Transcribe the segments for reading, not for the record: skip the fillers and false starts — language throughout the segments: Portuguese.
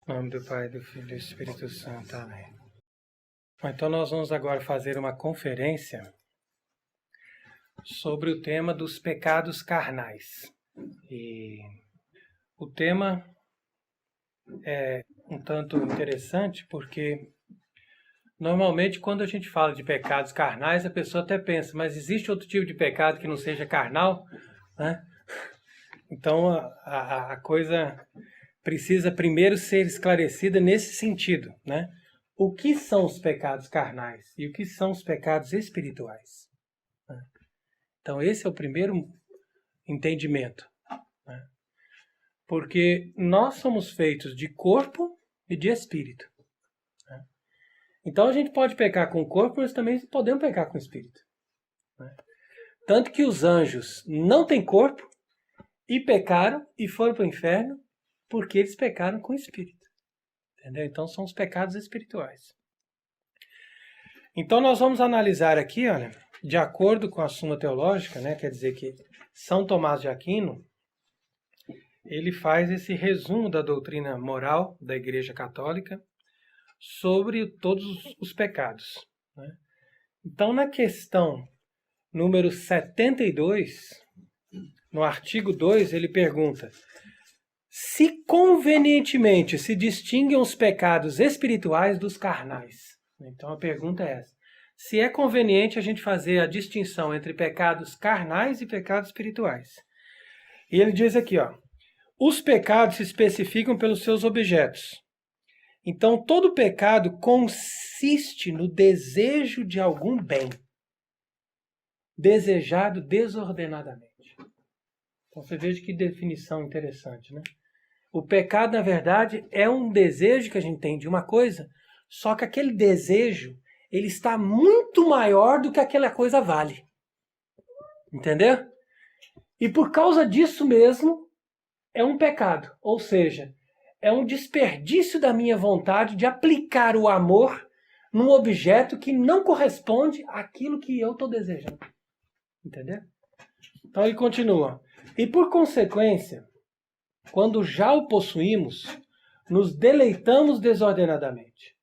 Em nome do Pai, do Filho e do Espírito Santo. Amém. Bom, então nós vamos agora fazer uma conferência sobre o tema dos pecados carnais. E o tema é um tanto interessante porque normalmente quando a gente fala de pecados carnais, a pessoa até pensa, mas existe outro tipo de pecado que não seja carnal? Né? Então a coisa precisa primeiro ser esclarecida nesse sentido, né? O que são os pecados carnais e o que são os pecados espirituais? Né? Então esse é o primeiro entendimento, né? Porque nós somos feitos de corpo e de espírito, né? Então a gente pode pecar com o corpo, mas também podemos pecar com o espírito, né? Tanto que os anjos não têm corpo e pecaram e foram para o inferno porque eles pecaram com o espírito. Entendeu? Então são os pecados espirituais. Então nós vamos analisar aqui, olha, de acordo com a Suma Teológica, né, quer dizer que São Tomás de Aquino, ele faz esse resumo da doutrina moral da Igreja Católica sobre todos os pecados, né? Então na questão número 72, no artigo 2, ele pergunta: se convenientemente se distinguem os pecados espirituais dos carnais. Então a pergunta é essa: se é conveniente a gente fazer a distinção entre pecados carnais e pecados espirituais. E ele diz aqui, ó: os pecados se especificam pelos seus objetos. Então todo pecado consiste no desejo de algum bem, desejado desordenadamente. Então você veja que definição interessante, né? O pecado, na verdade, é um desejo que a gente tem de uma coisa, só que aquele desejo, ele está muito maior do que aquela coisa vale. Entendeu? E por causa disso mesmo, é um pecado. Ou seja, é um desperdício da minha vontade de aplicar o amor num objeto que não corresponde àquilo que eu estou desejando. Entendeu? Então ele continua: e por consequência, quando já o possuímos, nos deleitamos desordenadamente.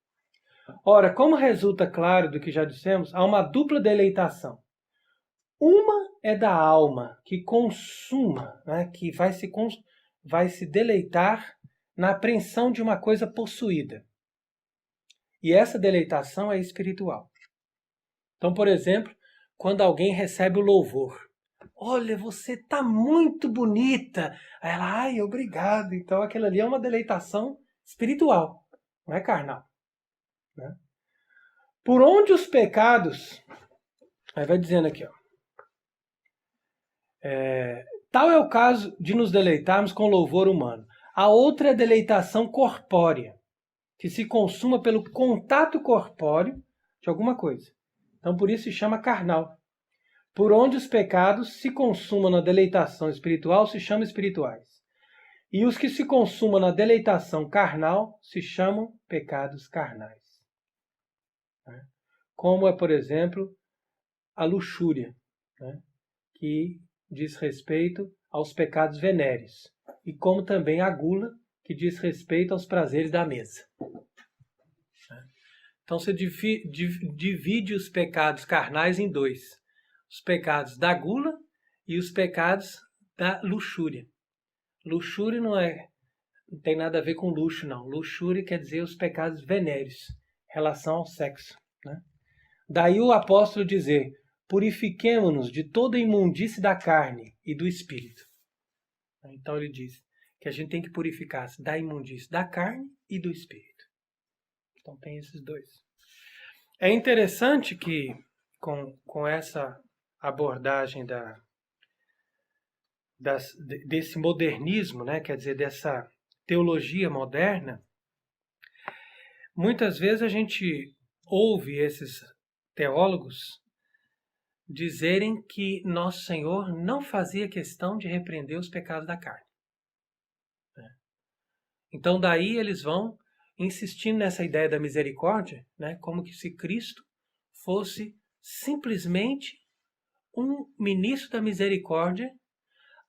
Ora, como resulta claro do que já dissemos, há uma dupla deleitação. Uma é da alma, que consuma, né, que vai se deleitar na apreensão de uma coisa possuída. E essa deleitação é espiritual. Então, por exemplo, quando alguém recebe o louvor: olha, você está muito bonita. Aí ela: ai, obrigado. Então aquilo ali é uma deleitação espiritual, não é carnal, né? Por onde os pecados... Aí vai dizendo aqui, ó: tal é o caso de nos deleitarmos com louvor humano. A outra é a deleitação corpórea, que se consuma pelo contato corpóreo de alguma coisa. Então por isso se chama carnal. Por onde os pecados se consumam na deleitação espiritual se chamam espirituais. E os que se consumam na deleitação carnal se chamam pecados carnais. Como é, por exemplo, a luxúria, né, que diz respeito aos pecados venéreos. E como também a gula, que diz respeito aos prazeres da mesa. Então você divide os pecados carnais em dois: os pecados da gula e os pecados da luxúria. Luxúria não tem nada a ver com luxo, não. Luxúria quer dizer os pecados venéreos, em relação ao sexo, né? Daí o apóstolo dizer: purifiquemo-nos de toda imundície da carne e do espírito. Então ele diz que a gente tem que purificar-se da imundície da carne e do espírito. Então tem esses dois. É interessante que com essa abordagem desse modernismo, né, quer dizer, dessa teologia moderna, muitas vezes a gente ouve esses teólogos dizerem que Nosso Senhor não fazia questão de repreender os pecados da carne. Então daí eles vão insistindo nessa ideia da misericórdia, né, como que se Cristo fosse simplesmente um ministro da misericórdia,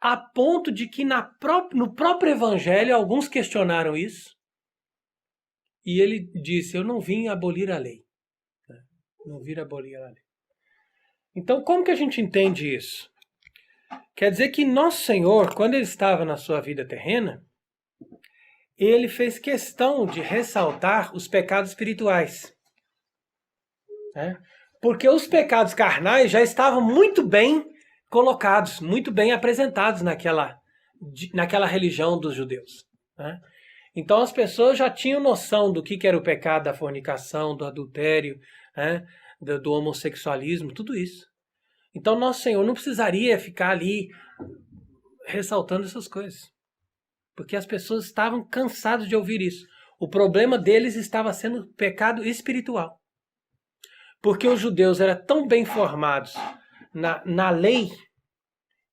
a ponto de que no próprio Evangelho alguns questionaram isso. e ele disse, eu não vim abolir a lei. Não vim abolir a lei. Então, como que a gente entende isso? Quer dizer que Nosso Senhor, quando ele estava na sua vida terrena, ele fez questão de ressaltar os pecados espirituais. Né? Porque os pecados carnais já estavam muito bem colocados, muito bem apresentados naquela religião dos judeus. Né? Então as pessoas já tinham noção do que era o pecado da fornicação, do adultério, né? do homossexualismo, tudo isso. Então Nosso Senhor não precisaria ficar ali ressaltando essas coisas. Porque as pessoas estavam cansadas de ouvir isso. O problema deles estava sendo pecado espiritual. Porque os judeus eram tão bem formados na lei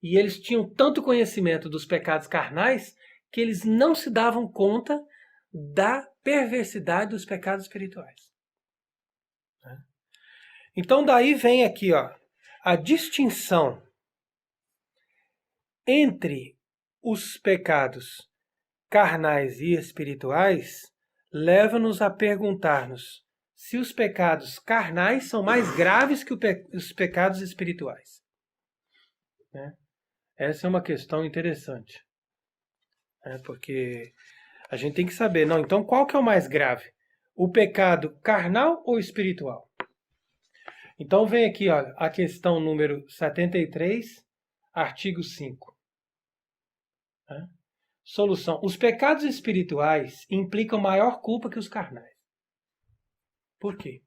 e eles tinham tanto conhecimento dos pecados carnais que eles não se davam conta da perversidade dos pecados espirituais. Então daí vem aqui a distinção entre os pecados carnais e espirituais, leva-nos a perguntar-nos se os pecados carnais são mais graves que os pecados espirituais. Né? Essa é uma questão interessante. Porque a gente tem que saber, então qual que é o mais grave? O pecado carnal ou espiritual? Então vem aqui a questão número 73, artigo 5. Solução. Os pecados espirituais implicam maior culpa que os carnais. Por quê?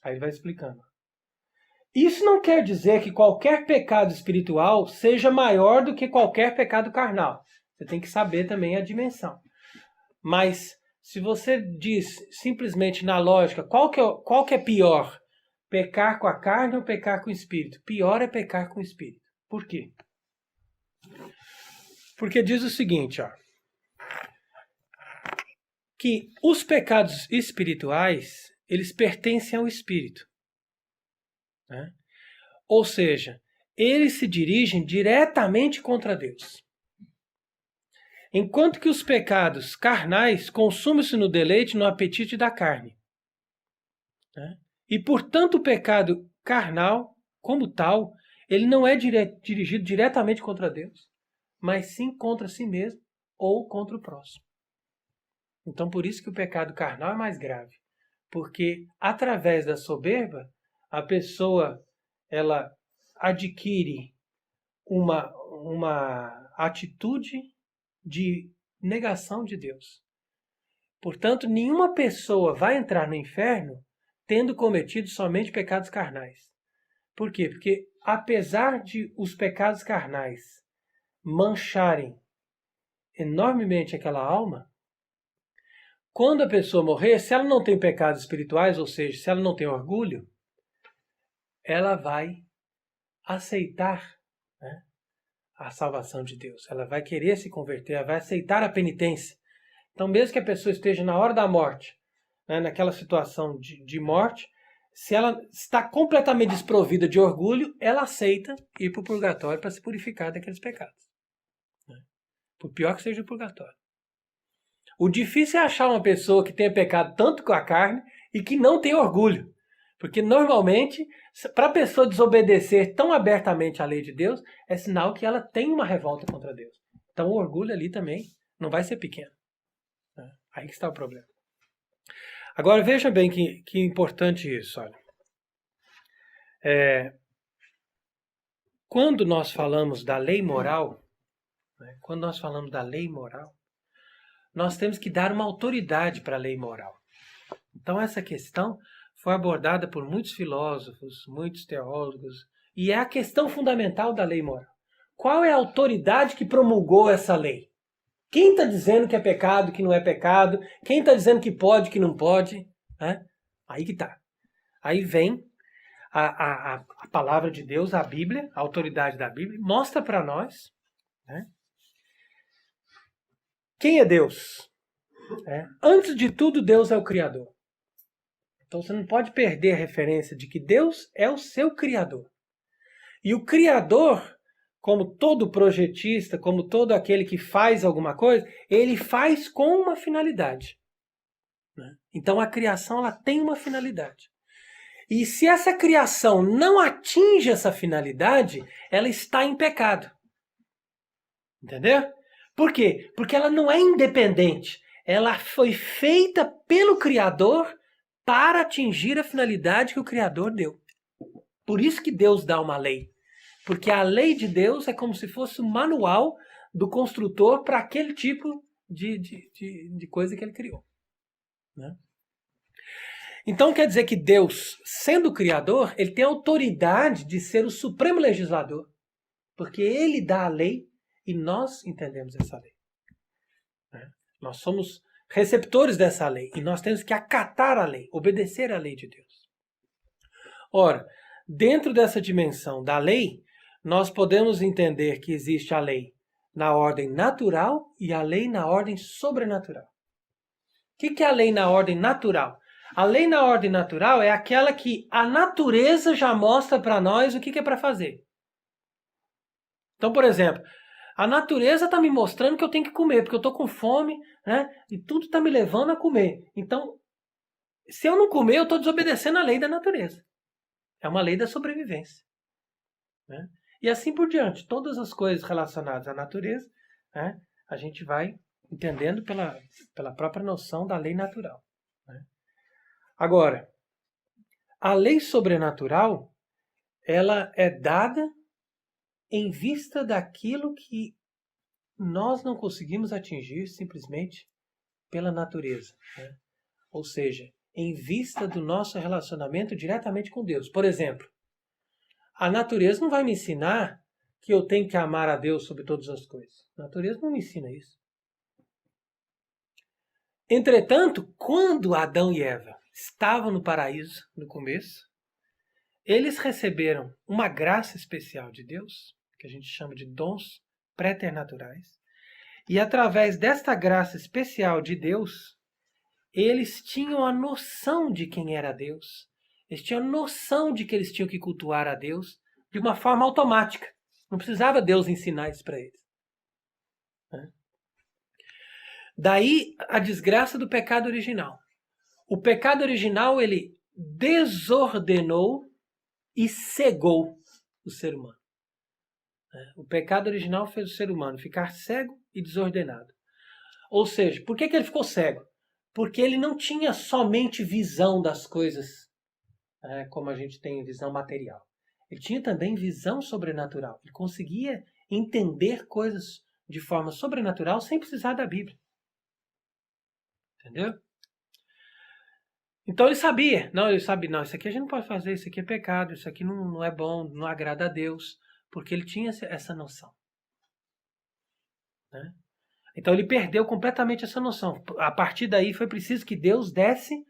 Aí ele vai explicando. Isso não quer dizer que qualquer pecado espiritual seja maior do que qualquer pecado carnal. Você tem que saber também a dimensão. Mas se você diz simplesmente na lógica, qual que é pior? Pecar com a carne ou pecar com o espírito? Pior é pecar com o espírito. Por quê? Porque diz o seguinte, que os pecados espirituais, eles pertencem ao espírito. Né? Ou seja, eles se dirigem diretamente contra Deus. Enquanto que os pecados carnais consumem-se no deleite, no apetite da carne. Né? E, portanto, o pecado carnal, como tal, ele não é dirigido diretamente contra Deus, mas sim contra si mesmo ou contra o próximo. Então, por isso que o pecado carnal é mais grave. Porque, através da soberba, a pessoa ela adquire uma atitude de negação de Deus. Portanto, nenhuma pessoa vai entrar no inferno tendo cometido somente pecados carnais. Por quê? Porque, apesar de os pecados carnais mancharem enormemente aquela alma, quando a pessoa morrer, se ela não tem pecados espirituais, ou seja, se ela não tem orgulho, ela vai aceitar, né, a salvação de Deus. Ela vai querer se converter, ela vai aceitar a penitência. Então, mesmo que a pessoa esteja na hora da morte, né, naquela situação de morte, se ela está completamente desprovida de orgulho, ela aceita ir para o purgatório para se purificar daqueles pecados. Né? Por pior que seja o purgatório. O difícil é achar uma pessoa que tenha pecado tanto com a carne e que não tenha orgulho. Porque normalmente, para a pessoa desobedecer tão abertamente à lei de Deus, é sinal que ela tem uma revolta contra Deus. Então o orgulho ali também não vai ser pequeno. Aí que está o problema. Agora veja bem que importante isso. Olha. Quando nós falamos da lei moral, nós temos que dar uma autoridade para a lei moral. Então essa questão foi abordada por muitos filósofos, muitos teólogos, e é a questão fundamental da lei moral. Qual é a autoridade que promulgou essa lei? Quem está dizendo que é pecado, que não é pecado? Quem está dizendo que pode, que não pode? Aí que está. Aí vem a palavra de Deus, a Bíblia, a autoridade da Bíblia, mostra para nós, né, quem é Deus. Antes de tudo, Deus é o Criador. Então você não pode perder a referência de que Deus é o seu Criador. E o Criador, como todo projetista, como todo aquele que faz alguma coisa, ele faz com uma finalidade. né? Então a criação ela tem uma finalidade. E se essa criação não atinge essa finalidade, ela está em pecado. Entendeu? Por quê? Porque ela não é independente. Ela foi feita pelo Criador para atingir a finalidade que o Criador deu. Por isso que Deus dá uma lei. Porque a lei de Deus é como se fosse o manual do construtor para aquele tipo de coisa que ele criou. Né? Então quer dizer que Deus, sendo o Criador, ele tem a autoridade de ser o supremo legislador. Porque ele dá a lei e nós entendemos essa lei. Né? Nós somos receptores dessa lei e nós temos que acatar a lei, obedecer à lei de Deus. Ora, dentro dessa dimensão da lei, nós podemos entender que existe a lei na ordem natural e a lei na ordem sobrenatural. O que é a lei na ordem natural? A lei na ordem natural é aquela que a natureza já mostra para nós o que é para fazer. Então, por exemplo, a natureza está me mostrando que eu tenho que comer, porque eu estou com fome, né? E tudo está me levando a comer. Então, se eu não comer, eu estou desobedecendo a lei da natureza. É uma lei da sobrevivência. Né? E assim por diante. Todas as coisas relacionadas à natureza, né, a gente vai entendendo pela própria noção da lei natural. Né? Agora, a lei sobrenatural, ela é dada em vista daquilo que nós não conseguimos atingir simplesmente pela natureza. Né? Ou seja, em vista do nosso relacionamento diretamente com Deus. Por exemplo, a natureza não vai me ensinar que eu tenho que amar a Deus sobre todas as coisas. A natureza não me ensina isso. Entretanto, quando Adão e Eva estavam no paraíso, no começo, eles receberam uma graça especial de Deus, que a gente chama de dons préternaturais. E através desta graça especial de Deus, eles tinham a noção de quem era Deus. Eles tinham a noção de que eles tinham que cultuar a Deus de uma forma automática. Não precisava Deus ensinar isso para eles. Daí a desgraça do pecado original. O pecado original, ele desordenou e cegou o ser humano. O pecado original fez o ser humano ficar cego e desordenado. Ou seja, por que ele ficou cego? Porque ele não tinha somente visão das coisas, como a gente tem visão material. Ele tinha também visão sobrenatural. Ele conseguia entender coisas de forma sobrenatural sem precisar da Bíblia. Entendeu? Então ele sabia. Não, isso aqui a gente não pode fazer, isso aqui é pecado, isso aqui não é bom, não agrada a Deus. Porque ele tinha essa noção. Né? Então ele perdeu completamente essa noção. A partir daí foi preciso que Deus desse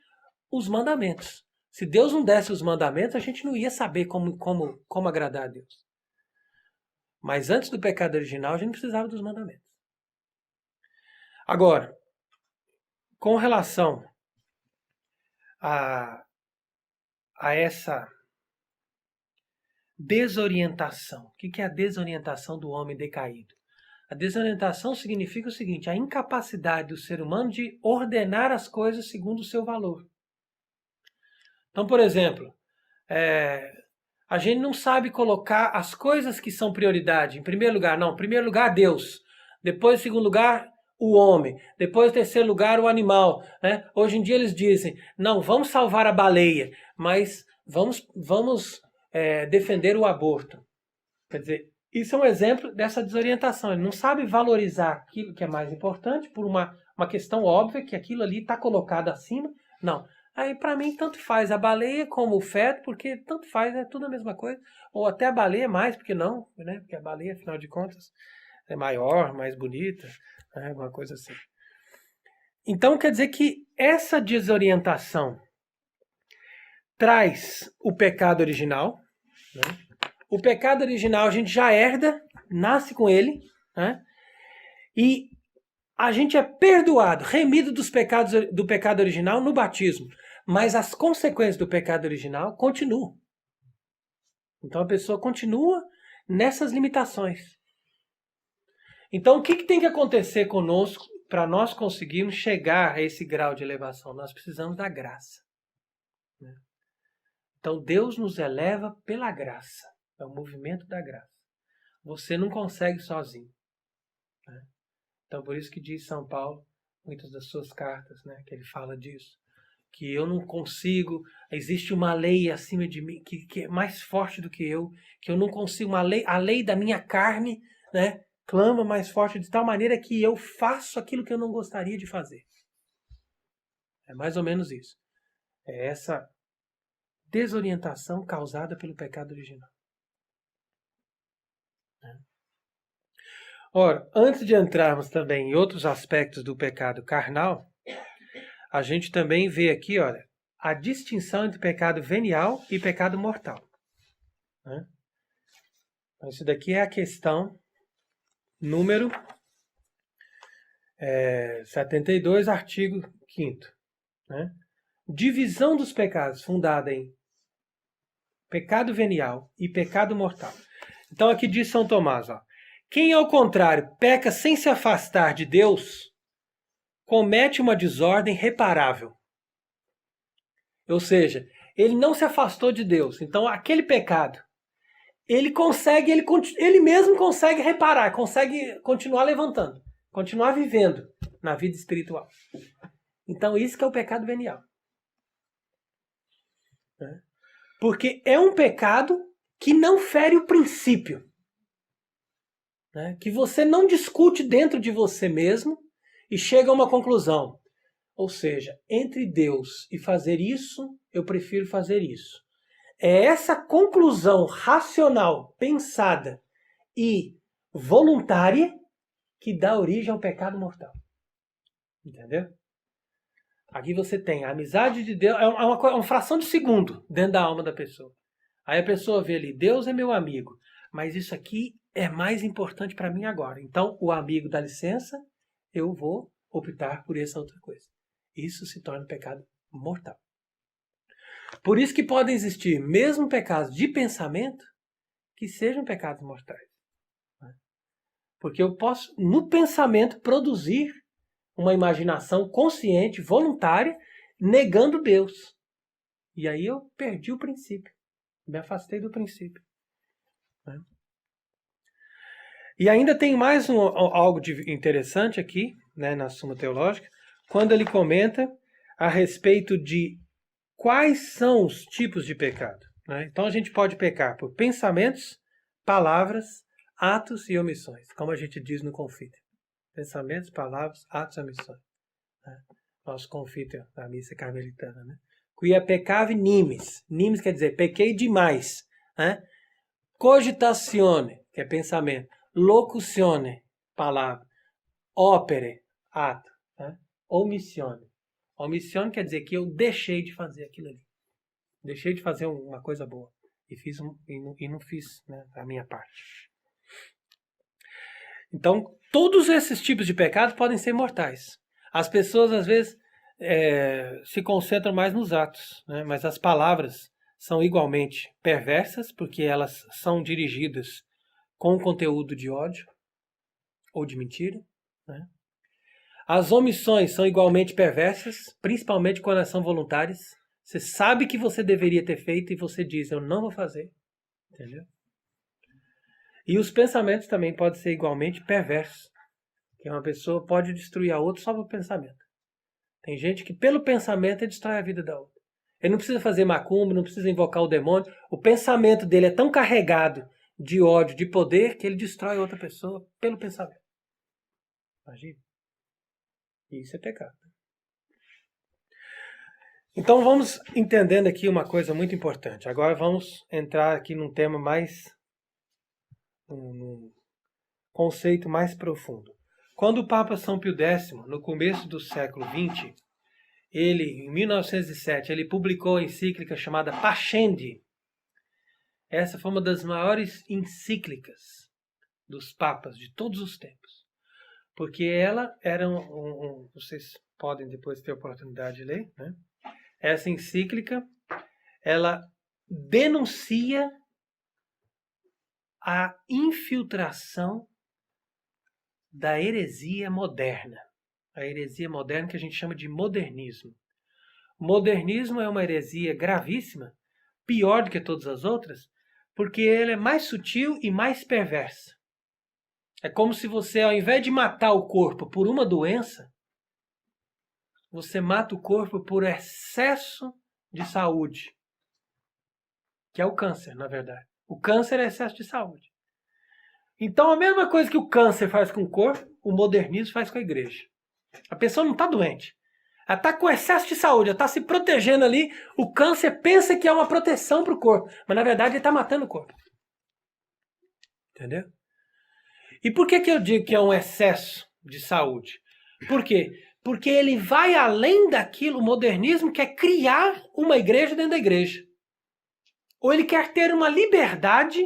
os mandamentos. Se Deus não desse os mandamentos, a gente não ia saber como agradar a Deus. Mas antes do pecado original, a gente não precisava dos mandamentos. Agora, com relação a essa desorientação. O que é a desorientação do homem decaído? A desorientação significa o seguinte: a incapacidade do ser humano de ordenar as coisas segundo o seu valor. Então, por exemplo, a gente não sabe colocar as coisas que são prioridade. Em primeiro lugar, não. Em primeiro lugar, Deus. Depois, em segundo lugar, o homem. Depois, em terceiro lugar, o animal. Né? Hoje em dia eles dizem, não, vamos salvar a baleia, mas vamos defender o aborto. Quer dizer, isso é um exemplo dessa desorientação. Ele não sabe valorizar aquilo que é mais importante por uma questão óbvia que aquilo ali está colocado acima. Não. Aí, para mim, tanto faz a baleia como o feto, porque tanto faz, é tudo a mesma coisa. Ou até a baleia mais, porque não, né? Porque a baleia, afinal de contas, é maior, mais bonita, né? Alguma coisa assim. Então, quer dizer que essa desorientação traz o pecado original. Né? O pecado original a gente já herda, nasce com ele, né? E a gente é perdoado, remido do pecado original no batismo. Mas as consequências do pecado original continuam. Então a pessoa continua nessas limitações. Então o que tem que acontecer conosco para nós conseguirmos chegar a esse grau de elevação, nós precisamos da graça. Né? Então Deus nos eleva pela graça. É o movimento da graça. Você não consegue sozinho. Né? Então por isso que diz São Paulo, muitas das suas cartas, né, que ele fala disso. Que eu não consigo, existe uma lei acima de mim, que é mais forte do que eu não consigo, a lei da minha carne, né, clama mais forte de tal maneira que eu faço aquilo que eu não gostaria de fazer. É mais ou menos isso. É essa desorientação causada pelo pecado original. Ora, antes de entrarmos também em outros aspectos do pecado carnal, a gente também vê aqui, olha, a distinção entre pecado venial e pecado mortal. Né? Então, isso daqui é a questão número 72, artigo 5º. Né? Divisão dos pecados fundada em pecado venial e pecado mortal. Então aqui diz São Tomás, ó, quem ao contrário peca sem se afastar de Deus, comete uma desordem reparável. Ou seja, ele não se afastou de Deus. Então aquele pecado, ele mesmo consegue reparar, consegue continuar levantando, continuar vivendo na vida espiritual. Então isso que é o pecado venial. Porque é um pecado que não fere o princípio. Né? Que você não discute dentro de você mesmo e chega a uma conclusão. Ou seja, entre Deus e fazer isso, eu prefiro fazer isso. É essa conclusão racional, pensada e voluntária que dá origem ao pecado mortal. Entendeu? Aqui você tem a amizade de Deus, é uma fração de segundo dentro da alma da pessoa. Aí a pessoa vê ali, Deus é meu amigo, mas isso aqui é mais importante para mim agora. Então, o amigo dá licença, eu vou optar por essa outra coisa. Isso se torna pecado mortal. Por isso que podem existir mesmo pecados de pensamento que sejam pecados mortais. Porque eu posso, no pensamento, produzir uma imaginação consciente, voluntária, negando Deus. E aí eu perdi o princípio. Me afastei do princípio. E ainda tem mais algo interessante aqui, né, na Suma Teológica, quando ele comenta a respeito de quais são os tipos de pecado. Né? Então a gente pode pecar por pensamentos, palavras, atos e omissões, como a gente diz no Confite. Pensamentos, palavras, atos e omissões. Né? Nosso Confite da missa carmelitana. Né? Quia peccave nimis. Nimis quer dizer pequei demais. Né? Cogitatione, que é pensamento. Locuzione, palavra. Opere, ato. Né? Omissione. Omissione quer dizer que eu deixei de fazer aquilo ali. Deixei de fazer uma coisa boa. E não fiz, né, a minha parte. Então, todos esses tipos de pecados podem ser mortais. As pessoas, às vezes, se concentram mais nos atos, né? Mas as palavras são igualmente perversas, porque elas são dirigidas com conteúdo de ódio ou de mentira. Né? As omissões são igualmente perversas, principalmente quando elas são voluntárias. Você sabe que você deveria ter feito e você diz, eu não vou fazer. Entendeu? E os pensamentos também podem ser igualmente perversos. Que uma pessoa pode destruir a outra só pelo pensamento. Tem gente que pelo pensamento ele destrói a vida da outra. Ele não precisa fazer macumba, não precisa invocar o demônio. O pensamento dele é tão carregado de ódio, de poder, que ele destrói outra pessoa pelo pensamento. Imagina. Isso é pecado. Então vamos entendendo aqui uma coisa muito importante. Agora vamos entrar aqui num tema mais, num conceito mais profundo. Quando o Papa São Pio X, no começo do século XX, ele, em 1907, ele publicou a encíclica chamada Pascendi. Essa foi uma das maiores encíclicas dos papas de todos os tempos. Porque ela era vocês podem depois ter a oportunidade de ler, né? Essa encíclica, ela denuncia a infiltração da heresia moderna. a heresia moderna que a gente chama de modernismo. O modernismo é uma heresia gravíssima, pior do que todas as outras, porque ele é mais sutil e mais perversa. É como se você, ao invés de matar o corpo por uma doença, você mata o corpo por excesso de saúde, que é o câncer, na verdade. O câncer é excesso de saúde. Então, a mesma coisa que o câncer faz com o corpo, o modernismo faz com a igreja. A pessoa não está doente. Ela está com excesso de saúde, ela está se protegendo ali. O câncer pensa que é uma proteção para o corpo, mas na verdade ele está matando o corpo. Entendeu? E por que eu digo que é um excesso de saúde? Por quê? Porque ele vai além daquilo, o modernismo quer criar uma igreja dentro da igreja. Ou ele quer ter uma liberdade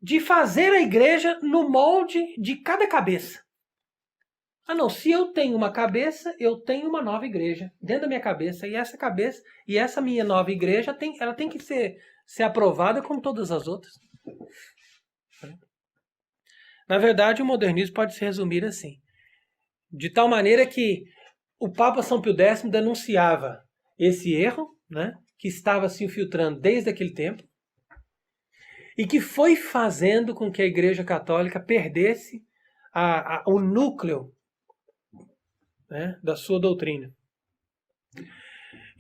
de fazer a igreja no molde de cada cabeça. Ah não, se eu tenho uma cabeça, eu tenho uma nova igreja dentro da minha cabeça. E essa cabeça, e essa minha nova igreja, ela tem que ser aprovada como todas as outras. Na verdade, o modernismo pode se resumir assim. De tal maneira que o Papa São Pio X denunciava esse erro, né, que estava se infiltrando desde aquele tempo, e que foi fazendo com que a Igreja Católica perdesse o núcleo, né, da sua doutrina.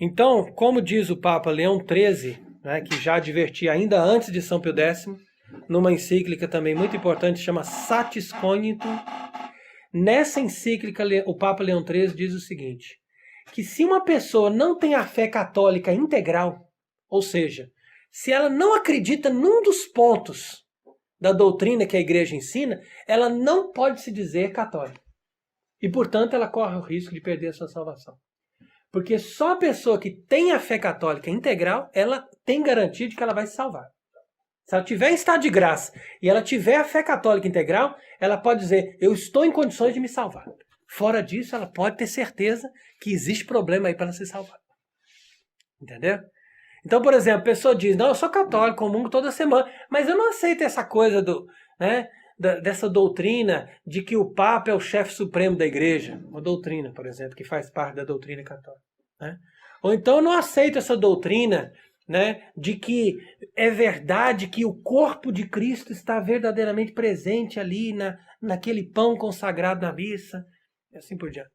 Então, como diz o Papa Leão XIII, né, que já advertia ainda antes de São Pio X, numa encíclica também muito importante, chama Satis Cognitum, nessa encíclica o Papa Leão XIII diz o seguinte, que se uma pessoa não tem a fé católica integral, ou seja, se ela não acredita num dos pontos da doutrina que a igreja ensina, ela não pode se dizer católica. E, portanto, ela corre o risco de perder a sua salvação. Porque só a pessoa que tem a fé católica integral, ela tem garantia de que ela vai se salvar. Se ela tiver em estado de graça e ela tiver a fé católica integral, ela pode dizer, eu estou em condições de me salvar. Fora disso, ela pode ter certeza que existe problema aí para ela se salvar. Entendeu? Então, por exemplo, a pessoa diz, não, eu sou católico, comungo toda semana, mas eu não aceito essa coisa dessa doutrina de que o Papa é o chefe supremo da igreja. Uma doutrina, por exemplo, que faz parte da doutrina católica. Né? Ou então eu não aceito essa doutrina, né, de que é verdade que o corpo de Cristo está verdadeiramente presente ali naquele pão consagrado na missa, e assim por diante.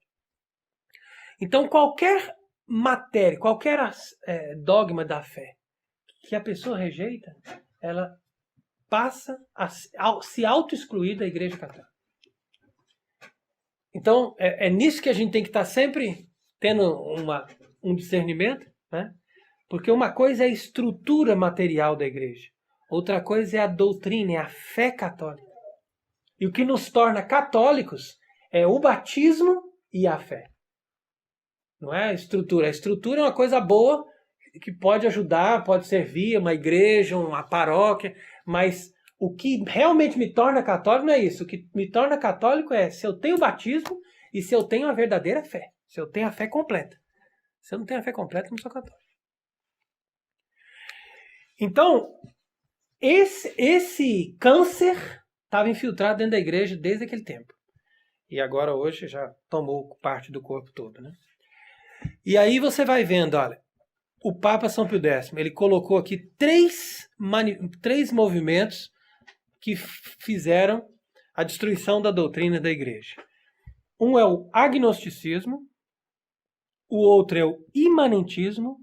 Então, qualquer matéria, qualquer dogma da fé que a pessoa rejeita, ela passa a se auto-excluir da Igreja Católica. Então, é nisso que a gente tem que estar sempre tendo um discernimento, né? Porque uma coisa é a estrutura material da igreja, outra coisa é a doutrina, é a fé católica. E o que nos torna católicos é o batismo e a fé. Não é a estrutura. A estrutura é uma coisa boa que pode ajudar, pode servir uma igreja, uma paróquia, mas o que realmente me torna católico não é isso. O que me torna católico é se eu tenho batismo e se eu tenho a verdadeira fé. Se eu tenho a fé completa. Se eu não tenho a fé completa, eu não sou católico. Então, esse câncer estava infiltrado dentro da igreja desde aquele tempo. E agora, hoje, já tomou parte do corpo todo, né? E aí você vai vendo, olha, o Papa São Pio X, ele colocou aqui três movimentos que fizeram a destruição da doutrina da igreja. Um é o agnosticismo, o outro é o imanentismo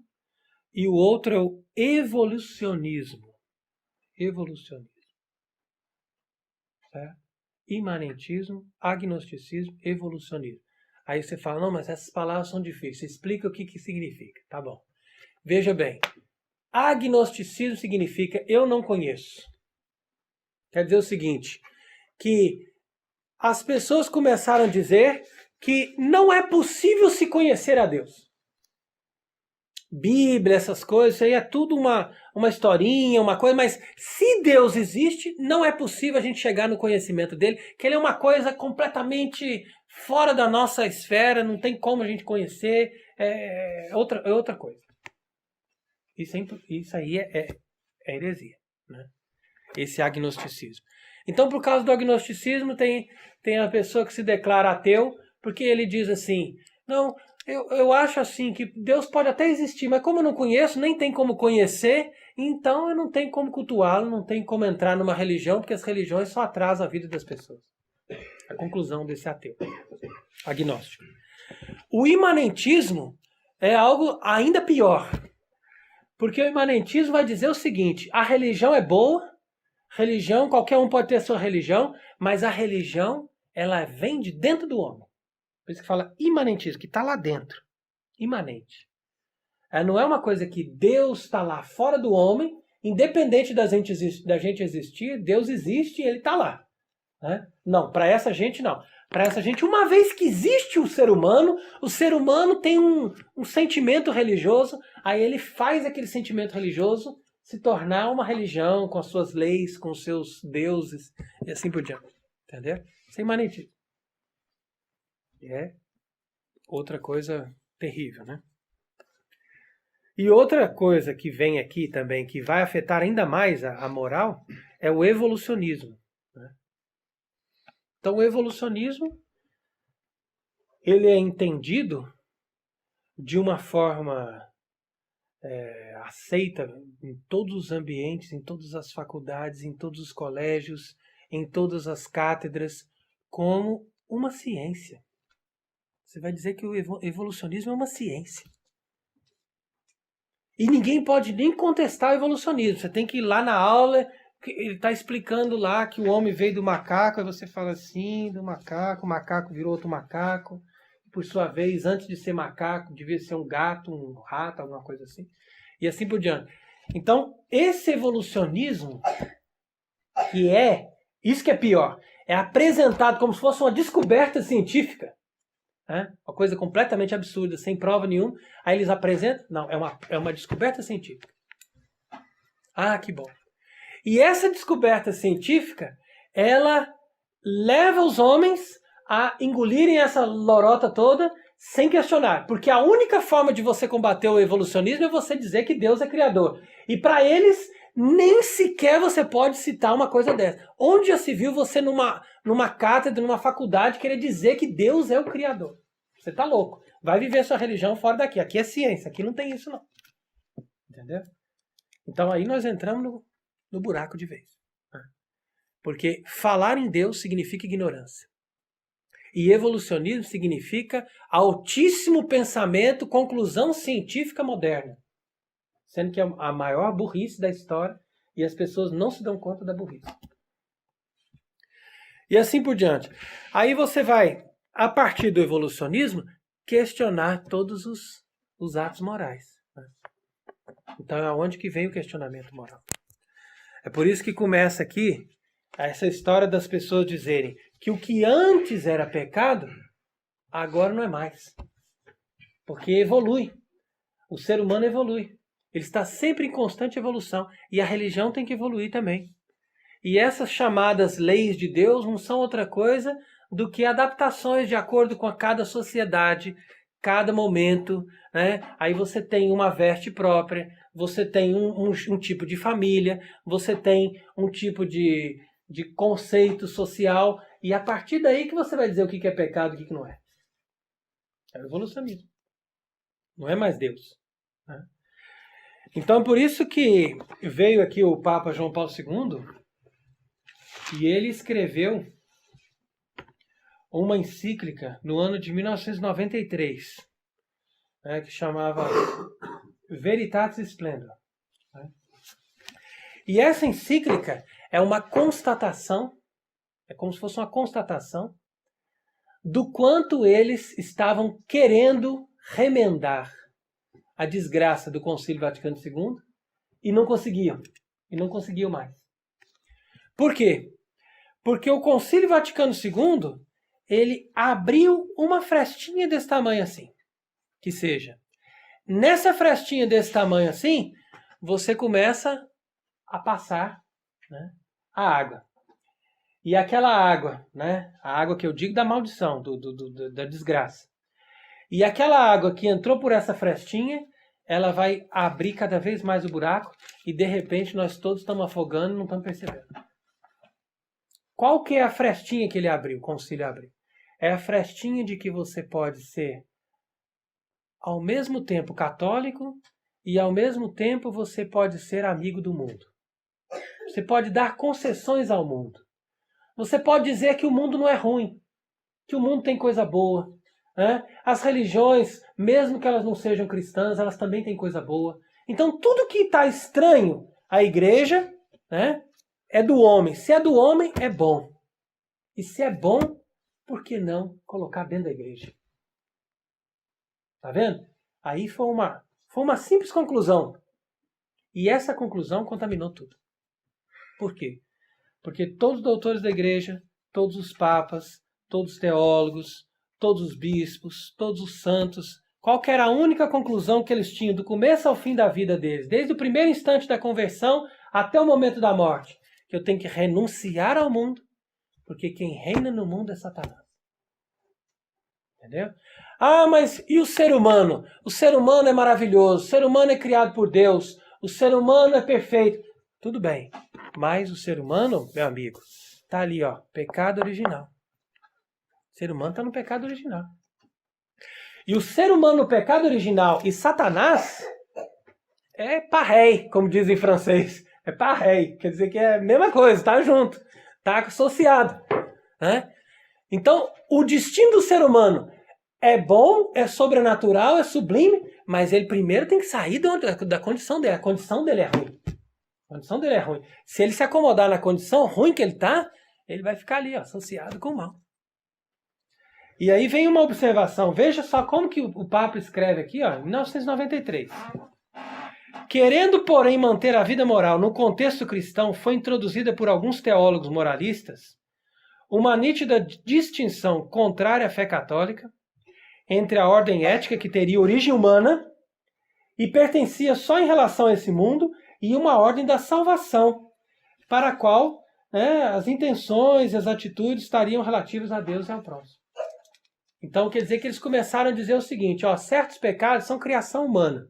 e o outro é o evolucionismo. Evolucionismo. Certo? Imanentismo, agnosticismo, evolucionismo. Aí você fala, não, mas essas palavras são difíceis. Explica o que significa. Tá bom. Veja bem. Agnosticismo significa eu não conheço. Quer dizer o seguinte, que as pessoas começaram a dizer que não é possível se conhecer a Deus. Bíblia, essas coisas, isso aí é tudo uma historinha, uma coisa, mas se Deus existe, não é possível a gente chegar no conhecimento dele, que ele é uma coisa completamente fora da nossa esfera, não tem como a gente conhecer, é outra coisa. Isso aí é heresia, né? Esse agnosticismo. Então, por causa do agnosticismo, tem a pessoa que se declara ateu Porque ele diz assim, não, eu acho assim que Deus pode até existir, mas como eu não conheço, nem tem como conhecer, então eu não tenho como cultuá-lo, não tenho como entrar numa religião, porque as religiões só atrasam a vida das pessoas. A conclusão desse ateu, agnóstico. O imanentismo é algo ainda pior. Porque o imanentismo vai dizer o seguinte, a religião é boa, religião, qualquer um pode ter sua religião, mas a religião, ela vem de dentro do homem. Por isso que fala imanentismo, que está lá dentro. Imanente. Não é uma coisa que Deus está lá fora do homem, independente da gente existir, Deus existe e ele está lá. Né? Não, para essa gente não. Para essa gente, uma vez que existe o ser humano tem um sentimento religioso, aí ele faz aquele sentimento religioso se tornar uma religião com as suas leis, com os seus deuses e assim por diante. Entendeu? Sem imanentismo. É outra coisa terrível, né? E outra coisa que vem aqui também, que vai afetar ainda mais a moral, é o evolucionismo. Né? Então, o evolucionismo, ele é entendido de uma forma aceita em todos os ambientes, em todas as faculdades, em todos os colégios, em todas as cátedras, como uma ciência. Você vai dizer que o evolucionismo é uma ciência. E ninguém pode nem contestar o evolucionismo. Você tem que ir lá na aula, ele está explicando lá que o homem veio do macaco, aí você fala assim, do macaco, o macaco virou outro macaco. Por sua vez, antes de ser macaco, devia ser um gato, um rato, alguma coisa assim. E assim por diante. Então, esse evolucionismo, isso que é pior, é apresentado como se fosse uma descoberta científica. Uma coisa completamente absurda, sem prova nenhuma. Aí eles apresentam, não, é uma descoberta científica. Ah, que bom. E essa descoberta científica, ela leva os homens a engolirem essa lorota toda sem questionar. Porque a única forma de você combater o evolucionismo é você dizer que Deus é criador. E para eles, nem sequer você pode citar uma coisa dessa. Onde já se viu você numa cátedra, numa faculdade, querer dizer que Deus é o criador? Você tá louco. Vai viver sua religião fora daqui. Aqui é ciência, aqui não tem isso não. Entendeu? Então aí nós entramos no buraco de vez. Porque falar em Deus significa ignorância. E evolucionismo significa altíssimo pensamento, conclusão científica moderna. Sendo que é a maior burrice da história e as pessoas não se dão conta da burrice. E assim por diante. Aí você vai, a partir do evolucionismo, questionar todos os atos morais. Então é onde que vem o questionamento moral. É por isso que começa aqui essa história das pessoas dizerem que o que antes era pecado, agora não é mais. Porque evolui. O ser humano evolui. Ele está sempre em constante evolução. E a religião tem que evoluir também. E essas chamadas leis de Deus não são outra coisa do que adaptações de acordo com cada sociedade, cada momento. Né? Aí você tem uma veste própria, você tem um tipo de família, você tem um tipo de conceito social, e a partir daí que você vai dizer o que é pecado e o que não é. É o evolucionismo. Não é mais Deus. Né? Então, por isso que veio aqui o Papa João Paulo II, e ele escreveu uma encíclica no ano de 1993, né, que chamava Veritatis Splendor. Né? E essa encíclica é uma constatação, é como se fosse uma constatação do quanto eles estavam querendo remendar a desgraça do Concílio Vaticano II e não conseguiam. E não conseguiam mais. Por quê? Porque o Concílio Vaticano II, ele abriu uma frestinha desse tamanho assim. Que seja, nessa frestinha desse tamanho assim, você começa a passar, né, a água. E aquela água, né, a água que eu digo da maldição, da desgraça. E aquela água que entrou por essa frestinha, ela vai abrir cada vez mais o buraco e de repente nós todos estamos afogando e não estamos percebendo. Qual que é a frestinha que ele abriu, o concílio abriu? É a frestinha de que você pode ser ao mesmo tempo católico e ao mesmo tempo você pode ser amigo do mundo. Você pode dar concessões ao mundo. Você pode dizer que o mundo não é ruim, que o mundo tem coisa boa. Né? As religiões, mesmo que elas não sejam cristãs, elas também têm coisa boa. Então tudo que está estranho à igreja, né, é do homem. Se é do homem, é bom. E se é bom, por que não colocar dentro da igreja? Tá vendo? Aí foi uma simples conclusão. E essa conclusão contaminou tudo. Por quê? Porque todos os doutores da igreja, todos os papas, todos os teólogos, todos os bispos, todos os santos, qual que era a única conclusão que eles tinham do começo ao fim da vida deles, desde o primeiro instante da conversão até o momento da morte? Que eu tenho que renunciar ao mundo, porque quem reina no mundo é Satanás. Entendeu? Ah, mas e o ser humano? O ser humano é maravilhoso, o ser humano é criado por Deus, o ser humano é perfeito. Tudo bem, mas o ser humano, meu amigo, está ali, ó, pecado original. O ser humano está no pecado original. E o ser humano no pecado original e Satanás é pareil, como diz em francês. É pareil, quer dizer que é a mesma coisa, está junto, está associado. Né? Então, o destino do ser humano é bom, é sobrenatural, é sublime, mas ele primeiro tem que sair da condição dele. A condição dele é ruim. A condição dele é ruim. Se ele se acomodar na condição ruim que ele está, ele vai ficar ali, ó, associado com o mal. E aí vem uma observação. Veja só como que o Papa escreve aqui, ó, em 1993. Querendo, porém, manter a vida moral no contexto cristão, foi introduzida por alguns teólogos moralistas uma nítida distinção contrária à fé católica entre a ordem ética, que teria origem humana e pertencia só em relação a esse mundo, e uma ordem da salvação, para a qual, né, as intenções e as atitudes estariam relativas a Deus e ao próximo. Então quer dizer que eles começaram a dizer o seguinte, ó, certos pecados são criação humana,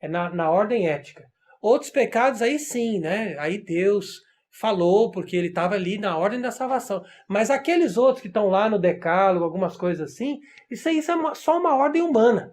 é na ordem ética. Outros pecados aí sim, né? Aí Deus falou porque ele estava ali na ordem da salvação. Mas aqueles outros que estão lá no decálogo, algumas coisas assim, isso é só uma ordem humana.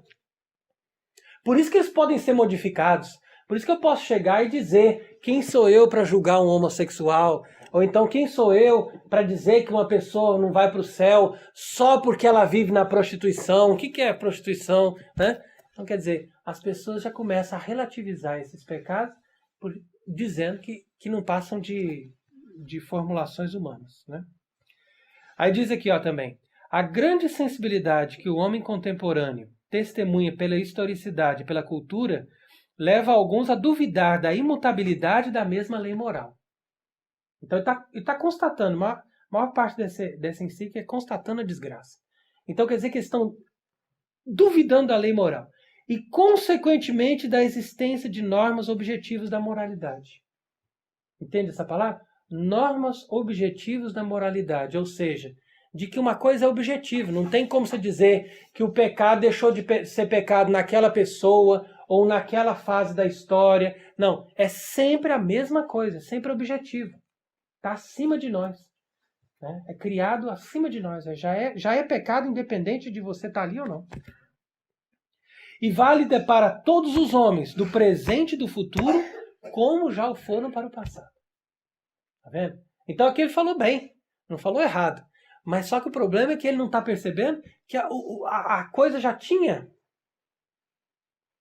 Por isso que eles podem ser modificados. Por isso que eu posso chegar e dizer quem sou eu para julgar um homossexual, ou então quem sou eu para dizer que uma pessoa não vai para o céu só porque ela vive na prostituição. O que é prostituição? Né? Então quer dizer, as pessoas já começam a relativizar esses pecados dizendo que não passam de formulações humanas. Né? Aí diz aqui ó, também, a grande sensibilidade que o homem contemporâneo testemunha pela historicidade e pela cultura leva alguns a duvidar da imutabilidade da mesma lei moral. Então ele está constatando, a maior parte dessa encíclica é constatando a desgraça. Então quer dizer que eles estão duvidando da lei moral e, consequentemente, da existência de normas objetivas da moralidade. Entende essa palavra? Normas objetivas da moralidade, ou seja, de que uma coisa é objetiva. Não tem como você dizer que o pecado deixou de ser pecado naquela pessoa ou naquela fase da história. Não, é sempre a mesma coisa, sempre objetivo. Está acima de nós. Né? É criado acima de nós. Já é pecado independente de você estar ali ou não. E válida para todos os homens, do presente e do futuro, como já o foram para o passado. Tá vendo? Então aqui ele falou bem, não falou errado. Mas só que o problema é que ele não está percebendo que a coisa já tinha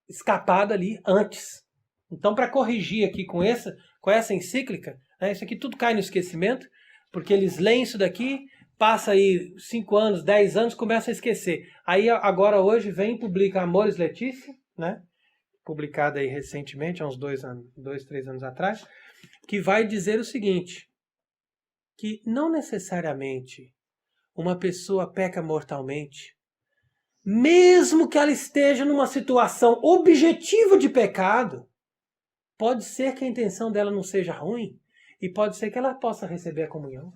escapado ali antes. Então, para corrigir aqui com essa encíclica, né, isso aqui tudo cai no esquecimento, porque eles leem isso daqui, passa aí 5 anos, 10 anos, começa a esquecer. Aí agora hoje vem e publica Amoris Laetitia, né? Publicada aí recentemente, há uns 2, 3 anos atrás, que vai dizer o seguinte, que não necessariamente uma pessoa peca mortalmente, mesmo que ela esteja numa situação objetiva de pecado, pode ser que a intenção dela não seja ruim e pode ser que ela possa receber a comunhão.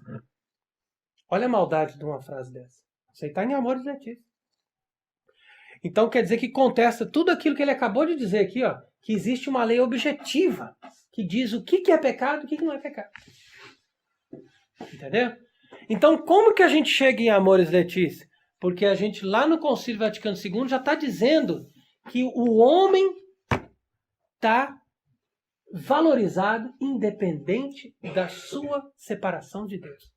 Olha a maldade de uma frase dessa. Isso aí está em Amoris Laetitia. Então quer dizer que contesta tudo aquilo que ele acabou de dizer aqui, ó, que existe uma lei objetiva que diz o que é pecado e o que não é pecado. Entendeu? Então como que a gente chega em Amoris Laetitia? Porque a gente lá no Concílio Vaticano II já está dizendo que o homem está valorizado independente da sua separação de Deus.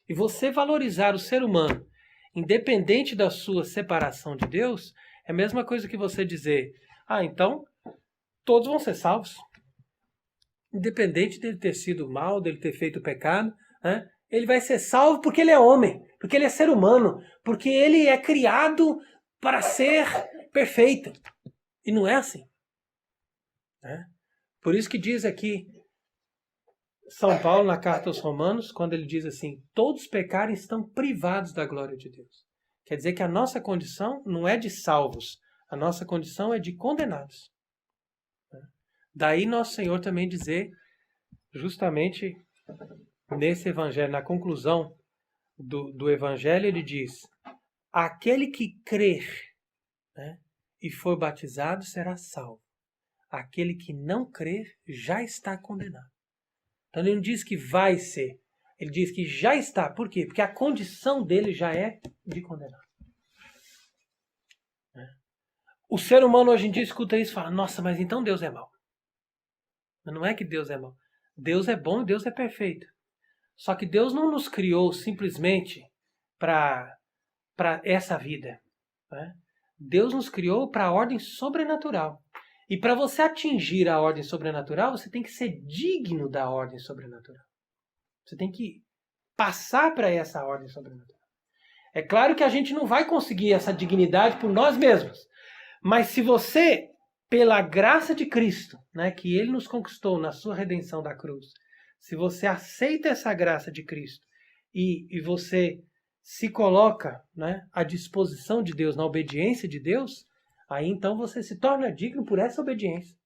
E você valorizar o ser humano independente da sua separação de Deus é a mesma coisa que você dizer, então todos vão ser salvos. Independente dele ter sido mal, dele ter feito pecado, né? Ele vai ser salvo porque ele é homem, porque ele é ser humano, porque ele é criado para ser perfeito. E não é assim. Né? Por isso que diz aqui São Paulo na carta aos Romanos, quando ele diz assim, todos pecarem estão privados da glória de Deus. Quer dizer que a nossa condição não é de salvos, a nossa condição é de condenados. Daí nosso Senhor também dizer, justamente nesse evangelho, na conclusão do evangelho, ele diz, aquele que crer, né, e for batizado será salvo. Aquele que não crer já está condenado. Então ele não diz que vai ser, ele diz que já está. Por quê? Porque a condição dele já é de condenado. O ser humano hoje em dia escuta isso e fala, nossa, mas então Deus é mau. Mas não é que Deus é mau. Deus é bom e Deus é perfeito. Só que Deus não nos criou simplesmente para essa vida. Né? Deus nos criou para a ordem sobrenatural. E para você atingir a ordem sobrenatural, você tem que ser digno da ordem sobrenatural. Você tem que passar para essa ordem sobrenatural. É claro que a gente não vai conseguir essa dignidade por nós mesmos. Mas se você, pela graça de Cristo, né, que Ele nos conquistou na sua redenção da cruz, se você aceita essa graça de Cristo e você se coloca, né, à disposição de Deus, na obediência de Deus, aí então você se torna digno por essa obediência.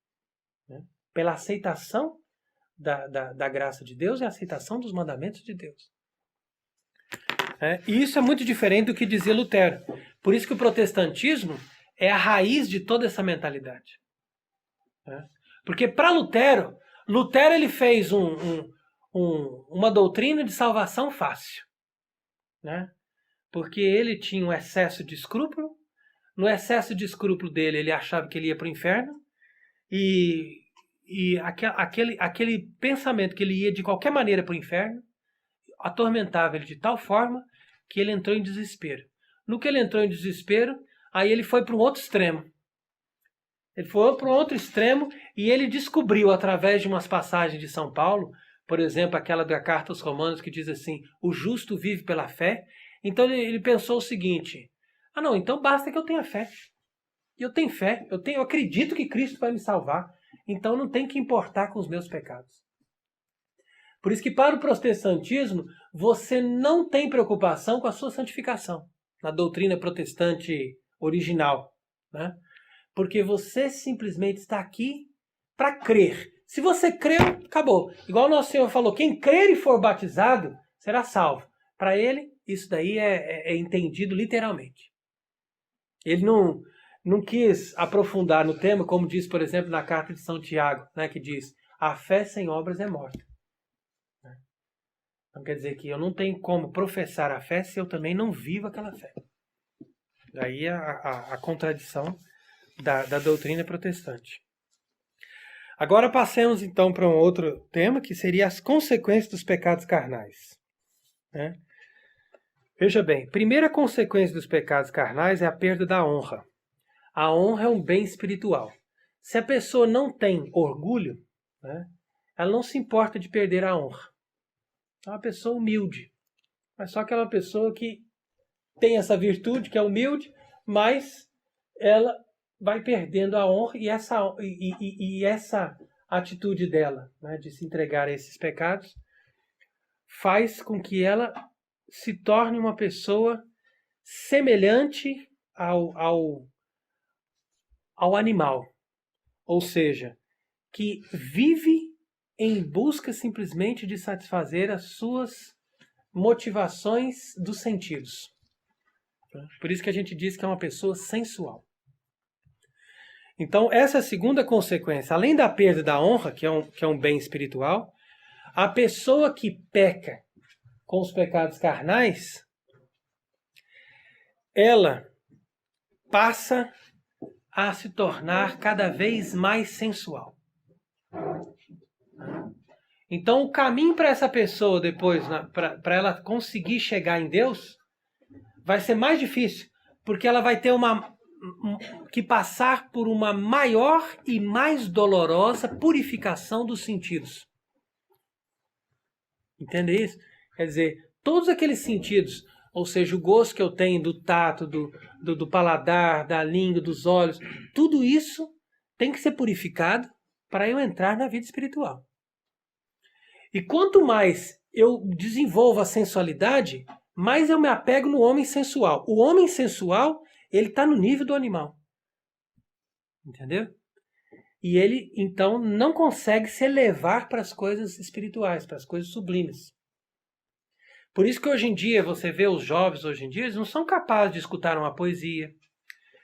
Né? Pela aceitação da graça de Deus e a aceitação dos mandamentos de Deus. E isso é muito diferente do que dizia Lutero. Por isso que o protestantismo é a raiz de toda essa mentalidade. Porque para Lutero ele fez uma doutrina de salvação fácil. Né? Porque ele tinha um excesso de escrúpulo. No excesso de escrúpulo dele, ele achava que ele ia para o inferno. E aquele pensamento que ele ia de qualquer maneira para o inferno atormentava ele de tal forma que ele entrou em desespero. No que ele entrou em desespero, aí ele foi para um outro extremo. Ele foi para um outro extremo e ele descobriu, através de umas passagens de São Paulo, por exemplo, aquela da carta aos Romanos que diz assim, o justo vive pela fé. Então ele pensou o seguinte, não, então basta que eu tenha fé. Eu tenho fé, eu acredito que Cristo vai me salvar, então não tem que importar com os meus pecados. Por isso que para o protestantismo, você não tem preocupação com a sua santificação, na doutrina protestante original. Né? Porque você simplesmente está aqui para crer. Se você creu, acabou. Igual o nosso Senhor falou, quem crer e for batizado será salvo. Para ele, isso daí é entendido literalmente. Ele não quis aprofundar no tema, como diz, por exemplo, na carta de São Tiago, né, que diz, a fé sem obras é morta. Então quer dizer que eu não tenho como professar a fé se eu também não vivo aquela fé. Daí a contradição da doutrina protestante. Agora passemos então para um outro tema, que seria as consequências dos pecados carnais. Né? Veja bem, primeira consequência dos pecados carnais é a perda da honra. A honra é um bem espiritual. Se a pessoa não tem orgulho, né, ela não se importa de perder a honra. É uma pessoa humilde. Mas só que é uma pessoa que tem essa virtude, que é humilde, mas ela vai perdendo a honra e essa atitude dela, né, de se entregar a esses pecados, faz com que ela se torne uma pessoa semelhante ao animal. Ou seja, que vive em busca simplesmente de satisfazer as suas motivações dos sentidos. Por isso que a gente diz que é uma pessoa sensual. Então, essa é a segunda consequência. Além da perda da honra, que é um bem espiritual, a pessoa que peca com os pecados carnais, ela passa a se tornar cada vez mais sensual. Então, o caminho para essa pessoa depois, para ela conseguir chegar em Deus, vai ser mais difícil, porque ela vai ter que passar por uma maior e mais dolorosa purificação dos sentidos. Entende isso? Quer dizer, todos aqueles sentidos, ou seja, o gosto que eu tenho do tato, do paladar, da língua, dos olhos, tudo isso tem que ser purificado para eu entrar na vida espiritual. E quanto mais eu desenvolvo a sensualidade, mais eu me apego no homem sensual. O homem sensual, ele está no nível do animal. Entendeu? E ele, então, não consegue se elevar para as coisas espirituais, para as coisas sublimes. Por isso que hoje em dia, você vê os jovens hoje em dia, eles não são capazes de escutar uma poesia.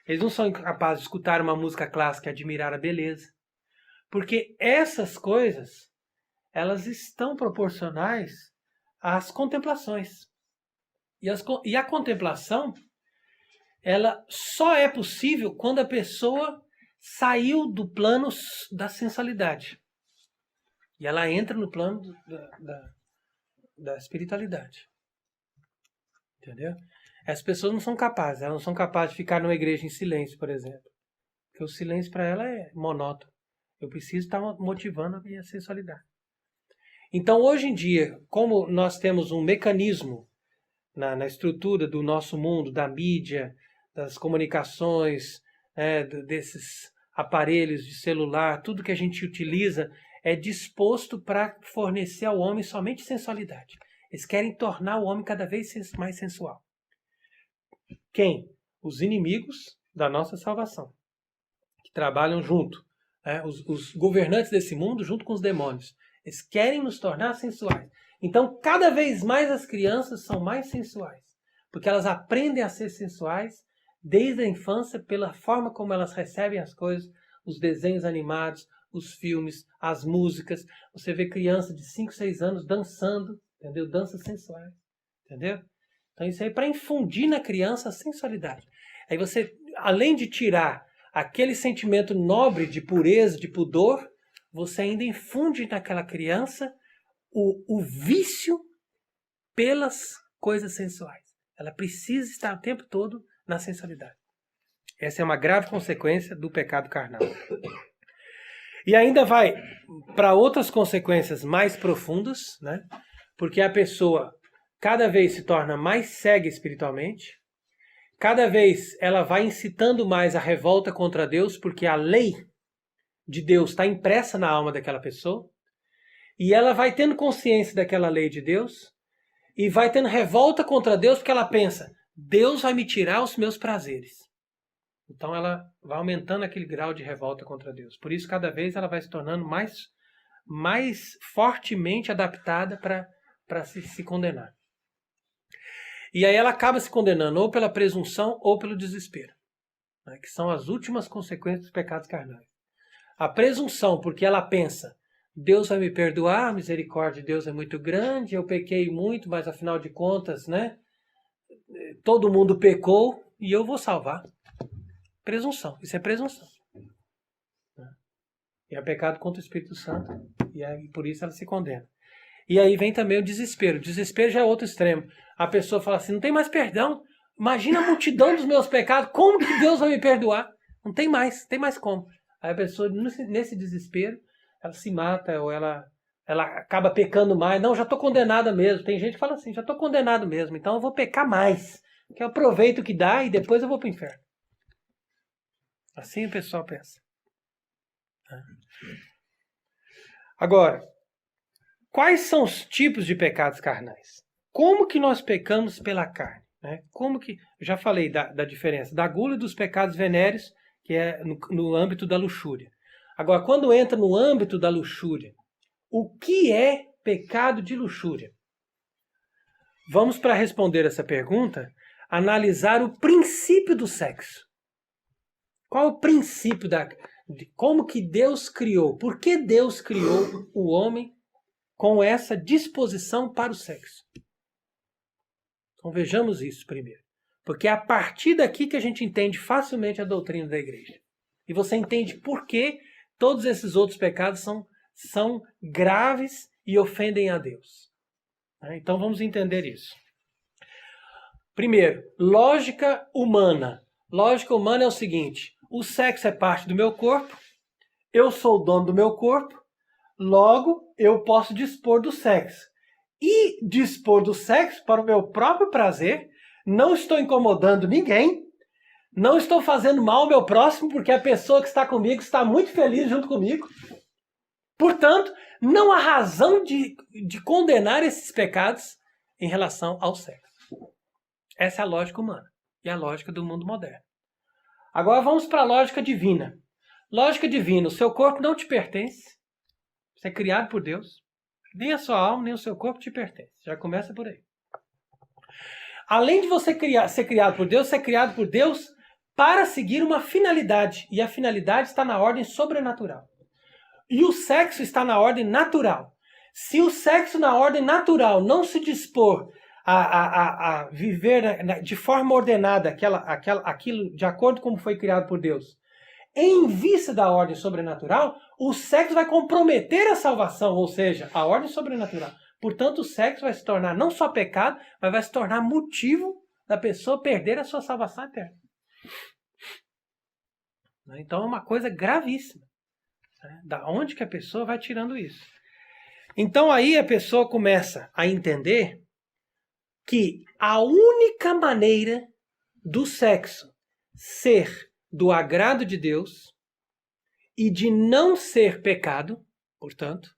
Eles não são capazes de escutar uma música clássica e admirar a beleza. Porque essas coisas, elas estão proporcionais às contemplações. E a contemplação, ela só é possível quando a pessoa saiu do plano da sensualidade. E ela entra no plano da espiritualidade. Entendeu? As pessoas não são capazes. Elas não são capazes de ficar numa igreja em silêncio, por exemplo. Porque o silêncio para ela é monótono. Eu preciso estar motivando a minha sensualidade. Então, hoje em dia, como nós temos um mecanismo na estrutura do nosso mundo, da mídia, das comunicações, desses aparelhos de celular, tudo que a gente utiliza é disposto para fornecer ao homem somente sensualidade. Eles querem tornar o homem cada vez mais sensual. Quem? Os inimigos da nossa salvação, que trabalham junto. Os governantes desse mundo junto com os demônios. Eles querem nos tornar sensuais. Então, cada vez mais as crianças são mais sensuais, porque elas aprendem a ser sensuais desde a infância pela forma como elas recebem as coisas, os desenhos animados, os filmes, as músicas. Você vê criança de 5, 6 anos dançando, entendeu? Danças sensuais, entendeu? Então, isso aí é para infundir na criança a sensualidade. Aí você, além de tirar aquele sentimento nobre de pureza, de pudor, você ainda infunde naquela criança o vício pelas coisas sensuais. Ela precisa estar o tempo todo na sensualidade. Essa é uma grave consequência do pecado carnal. E ainda vai para outras consequências mais profundas, né? Porque a pessoa cada vez se torna mais cega espiritualmente, cada vez ela vai incitando mais a revolta contra Deus, porque a lei de Deus está impressa na alma daquela pessoa, e ela vai tendo consciência daquela lei de Deus, e vai tendo revolta contra Deus, porque ela pensa, Deus vai me tirar os meus prazeres. Então ela vai aumentando aquele grau de revolta contra Deus. Por isso, cada vez ela vai se tornando mais fortemente adaptada para se condenar. E aí ela acaba se condenando ou pela presunção ou pelo desespero, né, que são as últimas consequências dos pecados carnais. A presunção, porque ela pensa, Deus vai me perdoar, a misericórdia de Deus é muito grande, eu pequei muito, mas afinal de contas, né, todo mundo pecou e eu vou salvar. Presunção, isso é presunção. E é pecado contra o Espírito Santo, e aí, por isso ela se condena. E aí vem também o desespero. O desespero já é outro extremo. A pessoa fala assim, não tem mais perdão. Imagina a multidão dos meus pecados, como que Deus vai me perdoar? Não tem mais como. Aí a pessoa, nesse desespero, ela se mata, ou ela acaba pecando mais. Não, já estou condenada mesmo. Tem gente que fala assim, já estou condenado mesmo, então eu vou pecar mais. Que eu aproveito o que dá e depois eu vou para o inferno. Assim o pessoal pensa. Agora, quais são os tipos de pecados carnais? Como que nós pecamos pela carne? Né? Eu já falei da diferença da gula e dos pecados venéreos, que é no âmbito da luxúria. Agora, quando entra no âmbito da luxúria, o que é pecado de luxúria? Vamos, para responder essa pergunta, analisar o princípio do sexo. Qual é o princípio de como que Deus criou? Por que Deus criou o homem com essa disposição para o sexo? Então vejamos isso primeiro. Porque é a partir daqui que a gente entende facilmente a doutrina da igreja. E você entende por que todos esses outros pecados são graves e ofendem a Deus. Então vamos entender isso. Primeiro, lógica humana. Lógica humana é o seguinte: o sexo é parte do meu corpo, eu sou o dono do meu corpo, logo eu posso dispor do sexo. E dispor do sexo para o meu próprio prazer, não estou incomodando ninguém, não estou fazendo mal ao meu próximo, porque a pessoa que está comigo está muito feliz junto comigo. Portanto, não há razão de condenar esses pecados em relação ao sexo. Essa é a lógica humana e a lógica do mundo moderno. Agora vamos para a lógica divina. Lógica divina, o seu corpo não te pertence. Você é criado por Deus. Nem a sua alma, nem o seu corpo te pertence. Já começa por aí. Além de você ser criado por Deus, você é criado por Deus para seguir uma finalidade. E a finalidade está na ordem sobrenatural. E o sexo está na ordem natural. Se o sexo na ordem natural não se dispor a viver de forma ordenada aquilo de acordo com como foi criado por Deus, em vista da ordem sobrenatural, o sexo vai comprometer a salvação, ou seja, a ordem sobrenatural. Portanto, o sexo vai se tornar não só pecado, mas vai se tornar motivo da pessoa perder a sua salvação eterna. Então é uma coisa gravíssima. Da onde que a pessoa vai tirando isso? Então aí a pessoa começa a entender que a única maneira do sexo ser do agrado de Deus e de não ser pecado, portanto,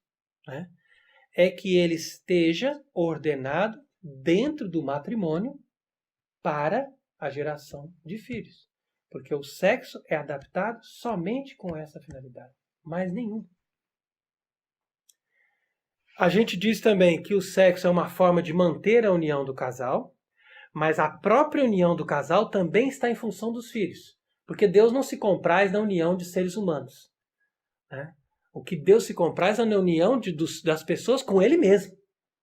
é que ele esteja ordenado dentro do matrimônio para a geração de filhos. Porque o sexo é adaptado somente com essa finalidade, mais nenhum. A gente diz também que o sexo é uma forma de manter a união do casal, mas a própria união do casal também está em função dos filhos. Porque Deus não se compraz na união de seres humanos. O que Deus se compraz é na união das pessoas com Ele mesmo.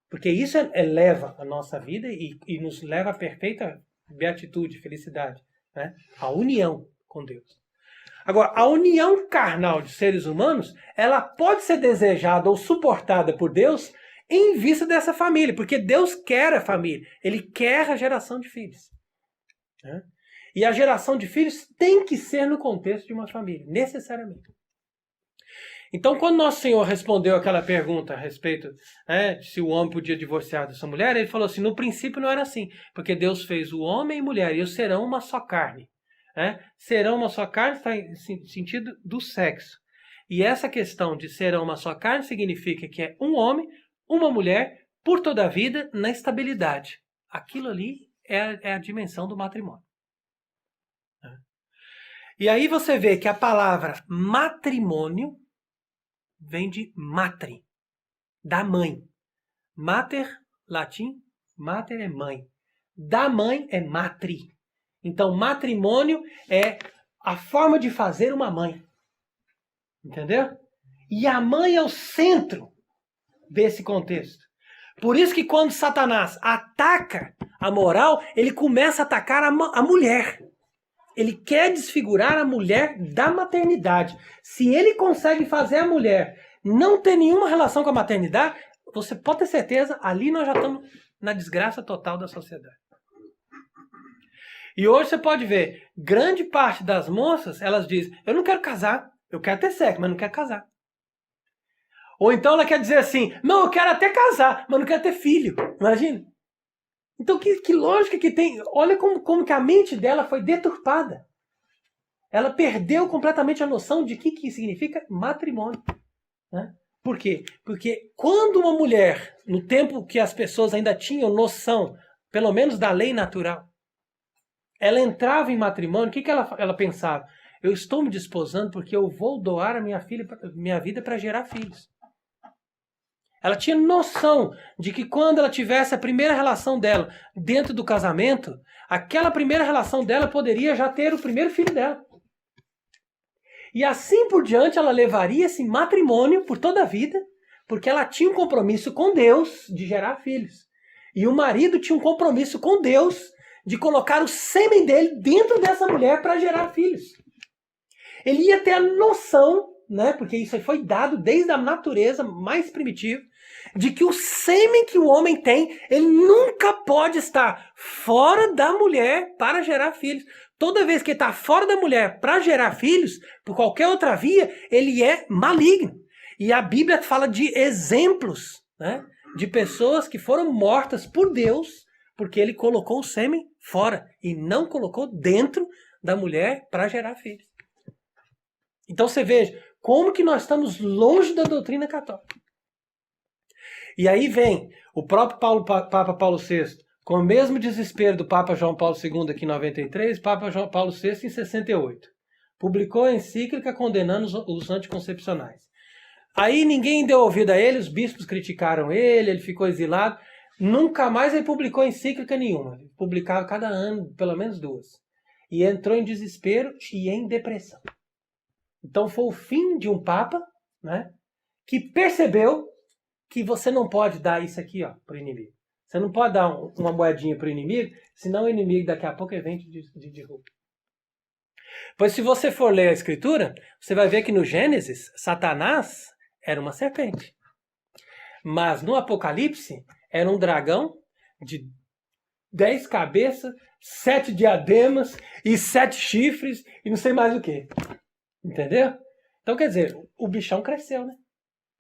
Porque isso eleva a nossa vida e nos leva à perfeita beatitude, felicidade. A união com Deus. Agora, a união carnal de seres humanos, ela pode ser desejada ou suportada por Deus em vista dessa família. Porque Deus quer a família. Ele quer a geração de filhos. E a geração de filhos tem que ser no contexto de uma família, necessariamente. Então, quando Nosso Senhor respondeu aquela pergunta a respeito de se o homem podia divorciar da sua mulher, ele falou assim, no princípio não era assim, porque Deus fez o homem e mulher, e eles serão uma só carne. Serão uma só carne está em sentido do sexo. E essa questão de serão uma só carne significa que é um homem, uma mulher, por toda a vida, na estabilidade. Aquilo ali é a dimensão do matrimônio. E aí você vê que a palavra matrimônio vem de matre, da mãe. Mater, latim, mater é mãe. Da mãe é matri. Então, matrimônio é a forma de fazer uma mãe. Entendeu? E a mãe é o centro desse contexto. Por isso que quando Satanás ataca a moral, ele começa a atacar a mulher. Ele quer desfigurar a mulher da maternidade. Se ele consegue fazer a mulher não ter nenhuma relação com a maternidade, você pode ter certeza, ali nós já estamos na desgraça total da sociedade. E hoje você pode ver, grande parte das moças, elas dizem, eu não quero casar, eu quero ter sexo, mas não quero casar. Ou então ela quer dizer assim, não, eu quero até casar, mas não quero ter filho. Imagina. Então que lógica que tem? Olha como que a mente dela foi deturpada. Ela perdeu completamente a noção de que significa matrimônio. Por quê? Porque quando uma mulher, no tempo que as pessoas ainda tinham noção, pelo menos da lei natural, ela entrava em matrimônio, o que ela pensava? Eu estou me desposando porque eu vou doar a minha vida para gerar filhos. Ela tinha noção de que quando ela tivesse a primeira relação dela dentro do casamento, aquela primeira relação dela poderia já ter o primeiro filho dela. E assim por diante ela levaria esse matrimônio por toda a vida, porque ela tinha um compromisso com Deus de gerar filhos. E o marido tinha um compromisso com Deus de colocar o sêmen dele dentro dessa mulher para gerar filhos. Ele ia ter a noção, né, porque isso foi dado desde a natureza mais primitiva, de que o sêmen que o homem tem, ele nunca pode estar fora da mulher para gerar filhos. Toda vez que ele está fora da mulher para gerar filhos, por qualquer outra via, ele é maligno. E a Bíblia fala de exemplos, né, de pessoas que foram mortas por Deus, porque ele colocou o sêmen fora e não colocou dentro da mulher para gerar filhos. Então você veja como que nós estamos longe da doutrina católica. E aí vem o próprio Papa Paulo VI, com o mesmo desespero do Papa João Paulo II aqui em 93, Papa João Paulo VI em 68. Publicou a encíclica condenando os anticoncepcionais. Aí ninguém deu ouvido a ele, os bispos criticaram ele ficou exilado. Nunca mais ele publicou encíclica nenhuma. Ele publicava cada ano, pelo menos 2. E entrou em desespero e em depressão. Então foi o fim de um papa, né, que percebeu que você não pode dar isso aqui para o inimigo. Você não pode dar uma moedinha para o inimigo, senão o inimigo daqui a pouco vem de derruba. Pois se você for ler a Escritura, você vai ver que no Gênesis, Satanás era uma serpente. Mas no Apocalipse, era um dragão de 10 cabeças, 7 diademas e 7 chifres e não sei mais o que. Entendeu? Então, quer dizer, o bichão cresceu, né?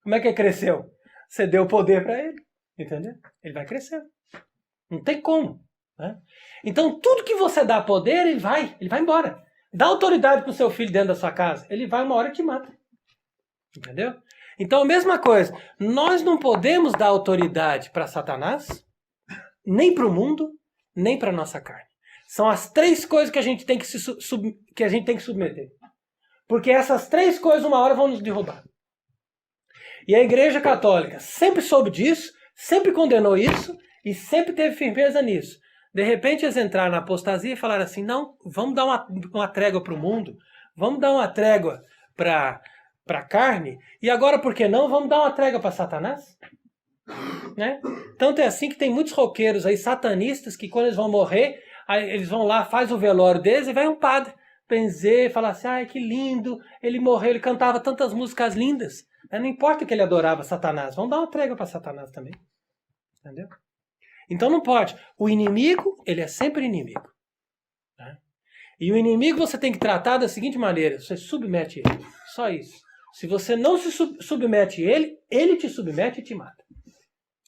Como é que ele cresceu? Você deu poder para ele, entendeu? Ele vai crescer. Não tem como, né? Então, tudo que você dá poder, ele vai embora. Dá autoridade para o seu filho dentro da sua casa, ele vai uma hora e te mata. Entendeu? Então, a mesma coisa. Nós não podemos dar autoridade para Satanás, nem para o mundo, nem para a nossa carne. São as 3 coisas que a gente tem que submeter. Porque essas 3 coisas uma hora vão nos derrubar. E a Igreja Católica sempre soube disso, sempre condenou isso e sempre teve firmeza nisso. De repente eles entraram na apostasia e falaram assim, não, vamos dar uma trégua para o mundo, vamos dar uma trégua para a carne, e agora por que não, vamos dar uma trégua para Satanás? Né? Tanto é assim que tem muitos roqueiros aí, satanistas, que quando eles vão morrer, aí eles vão lá, faz o velório deles e vai um padre benzer, falar assim, ai que lindo, ele morreu, ele cantava tantas músicas lindas. Não importa que ele adorava Satanás, vamos dar uma trégua para Satanás também. Entendeu? Então não pode. O inimigo, ele é sempre inimigo. Né? E o inimigo você tem que tratar da seguinte maneira, você submete ele. Só isso. Se você não se submete ele te submete e te mata.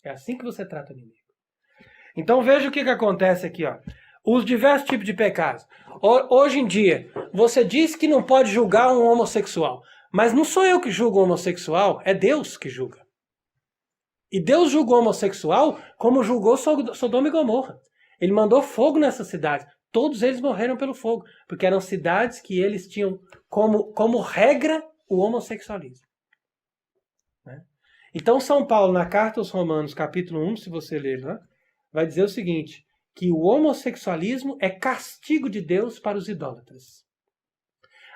É assim que você trata o inimigo. Então veja o que acontece aqui. Os diversos tipos de pecados. Hoje em dia, você diz que não pode julgar um homossexual. Mas não sou eu que julgo o homossexual, é Deus que julga. E Deus julgou o homossexual como julgou Sodoma e Gomorra. Ele mandou fogo nessa cidade. Todos eles morreram pelo fogo, porque eram cidades que eles tinham como regra o homossexualismo. Né? Então São Paulo, na carta aos Romanos, capítulo 1, se você ler lá, vai dizer o seguinte, que o homossexualismo é castigo de Deus para os idólatras.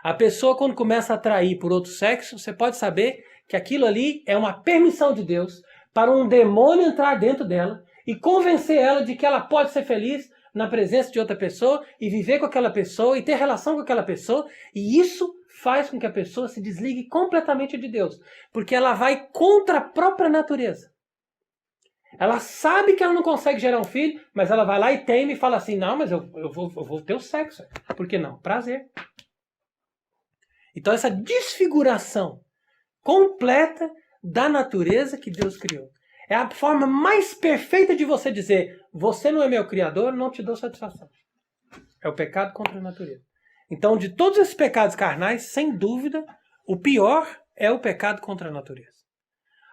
A pessoa, quando começa a atrair por outro sexo, você pode saber que aquilo ali é uma permissão de Deus para um demônio entrar dentro dela e convencer ela de que ela pode ser feliz na presença de outra pessoa e viver com aquela pessoa e ter relação com aquela pessoa. E isso faz com que a pessoa se desligue completamente de Deus, porque ela vai contra a própria natureza. Ela sabe que ela não consegue gerar um filho, mas ela vai lá e teima e fala assim, não, mas eu vou ter o sexo. Por que não? Prazer. Então essa desfiguração completa da natureza que Deus criou. É a forma mais perfeita de você dizer, você não é meu criador, não te dou satisfação. É o pecado contra a natureza. Então, de todos esses pecados carnais, sem dúvida, o pior é o pecado contra a natureza.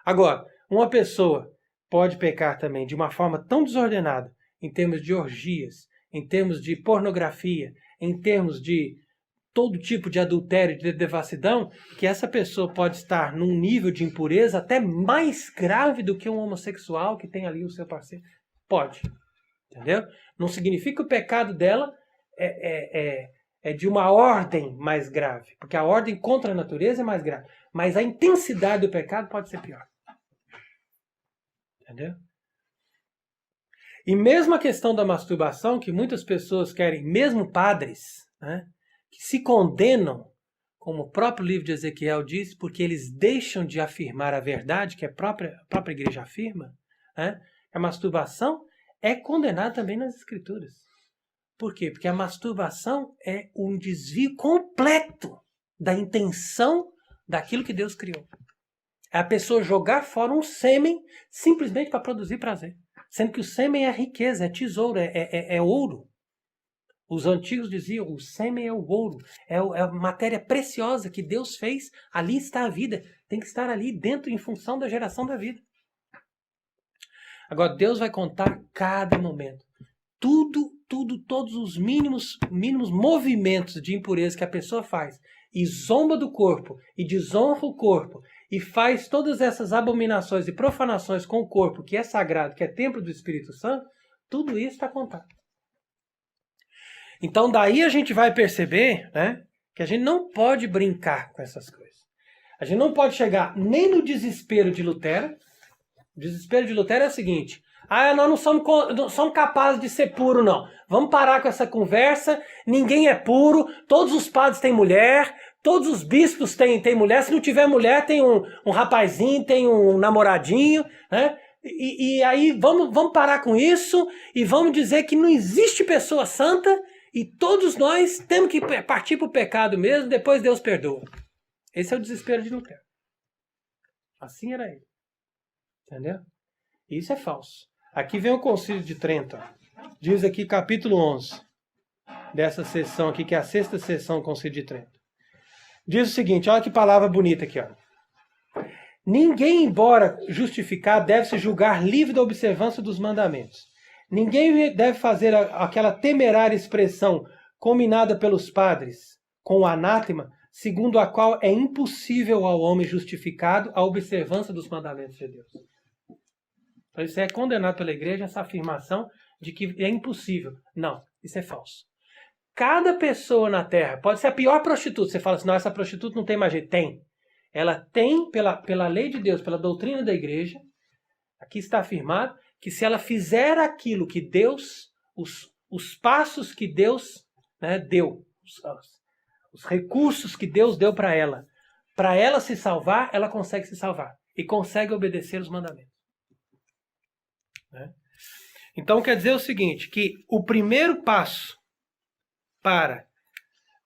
Agora, uma pessoa pode pecar também de uma forma tão desordenada, em termos de orgias, em termos de pornografia, em termos de todo tipo de adultério, de devassidão, que essa pessoa pode estar num nível de impureza até mais grave do que um homossexual que tem ali o seu parceiro. Pode. Entendeu? Não significa que o pecado dela é de uma ordem mais grave, porque a ordem contra a natureza é mais grave, mas a intensidade do pecado pode ser pior. Entendeu? E mesmo a questão da masturbação, que muitas pessoas querem, mesmo padres, né, que se condenam, como o próprio livro de Ezequiel diz, porque eles deixam de afirmar a verdade que a própria igreja afirma, né, a masturbação é condenada também nas Escrituras. Por quê? Porque a masturbação é um desvio completo da intenção daquilo que Deus criou. É a pessoa jogar fora um sêmen simplesmente para produzir prazer. Sendo que o sêmen é riqueza, é tesouro, é ouro. Os antigos diziam, o sêmen é o ouro, é a matéria preciosa que Deus fez, ali está a vida, tem que estar ali dentro em função da geração da vida. Agora, Deus vai contar cada momento. Todos os mínimos movimentos de impureza que a pessoa faz, e zomba do corpo, e desonra o corpo, e faz todas essas abominações e profanações com o corpo, que é sagrado, que é templo do Espírito Santo, tudo isso está contado. Então daí a gente vai perceber, né, que a gente não pode brincar com essas coisas. A gente não pode chegar nem no desespero de Lutero. O desespero de Lutero é o seguinte: nós não somos capazes de ser puro, não. Vamos parar com essa conversa, ninguém é puro, todos os padres têm mulher, todos os bispos têm mulher, se não tiver mulher tem um rapazinho, tem um namoradinho, né? E aí vamos parar com isso e vamos dizer que não existe pessoa santa e todos nós temos que partir para o pecado mesmo, depois Deus perdoa. Esse é o desespero de Lutero. Assim era ele. Entendeu? Isso é falso. Aqui vem o Concílio de Trento. Diz aqui capítulo 11 dessa sessão aqui, que é a 6ª sessão do Concílio de Trento. Diz o seguinte, olha que palavra bonita aqui, ó. Ninguém, embora justificado, deve se julgar livre da observância dos mandamentos. Ninguém deve fazer aquela temerária expressão combinada pelos padres com o anátema, segundo a qual é impossível ao homem justificado a observância dos mandamentos de Deus. Então isso é condenado pela igreja, essa afirmação de que é impossível. Não, isso é falso. Cada pessoa na Terra, pode ser a pior prostituta, você fala assim, não, essa prostituta não tem mais jeito. Tem. Ela tem, pela lei de Deus, pela doutrina da igreja, aqui está afirmado, que se ela fizer aquilo que Deus, os passos que Deus, né, deu, os recursos que Deus deu para ela se salvar, ela consegue se salvar. E consegue obedecer os mandamentos. Né? Então quer dizer o seguinte, que o primeiro passo para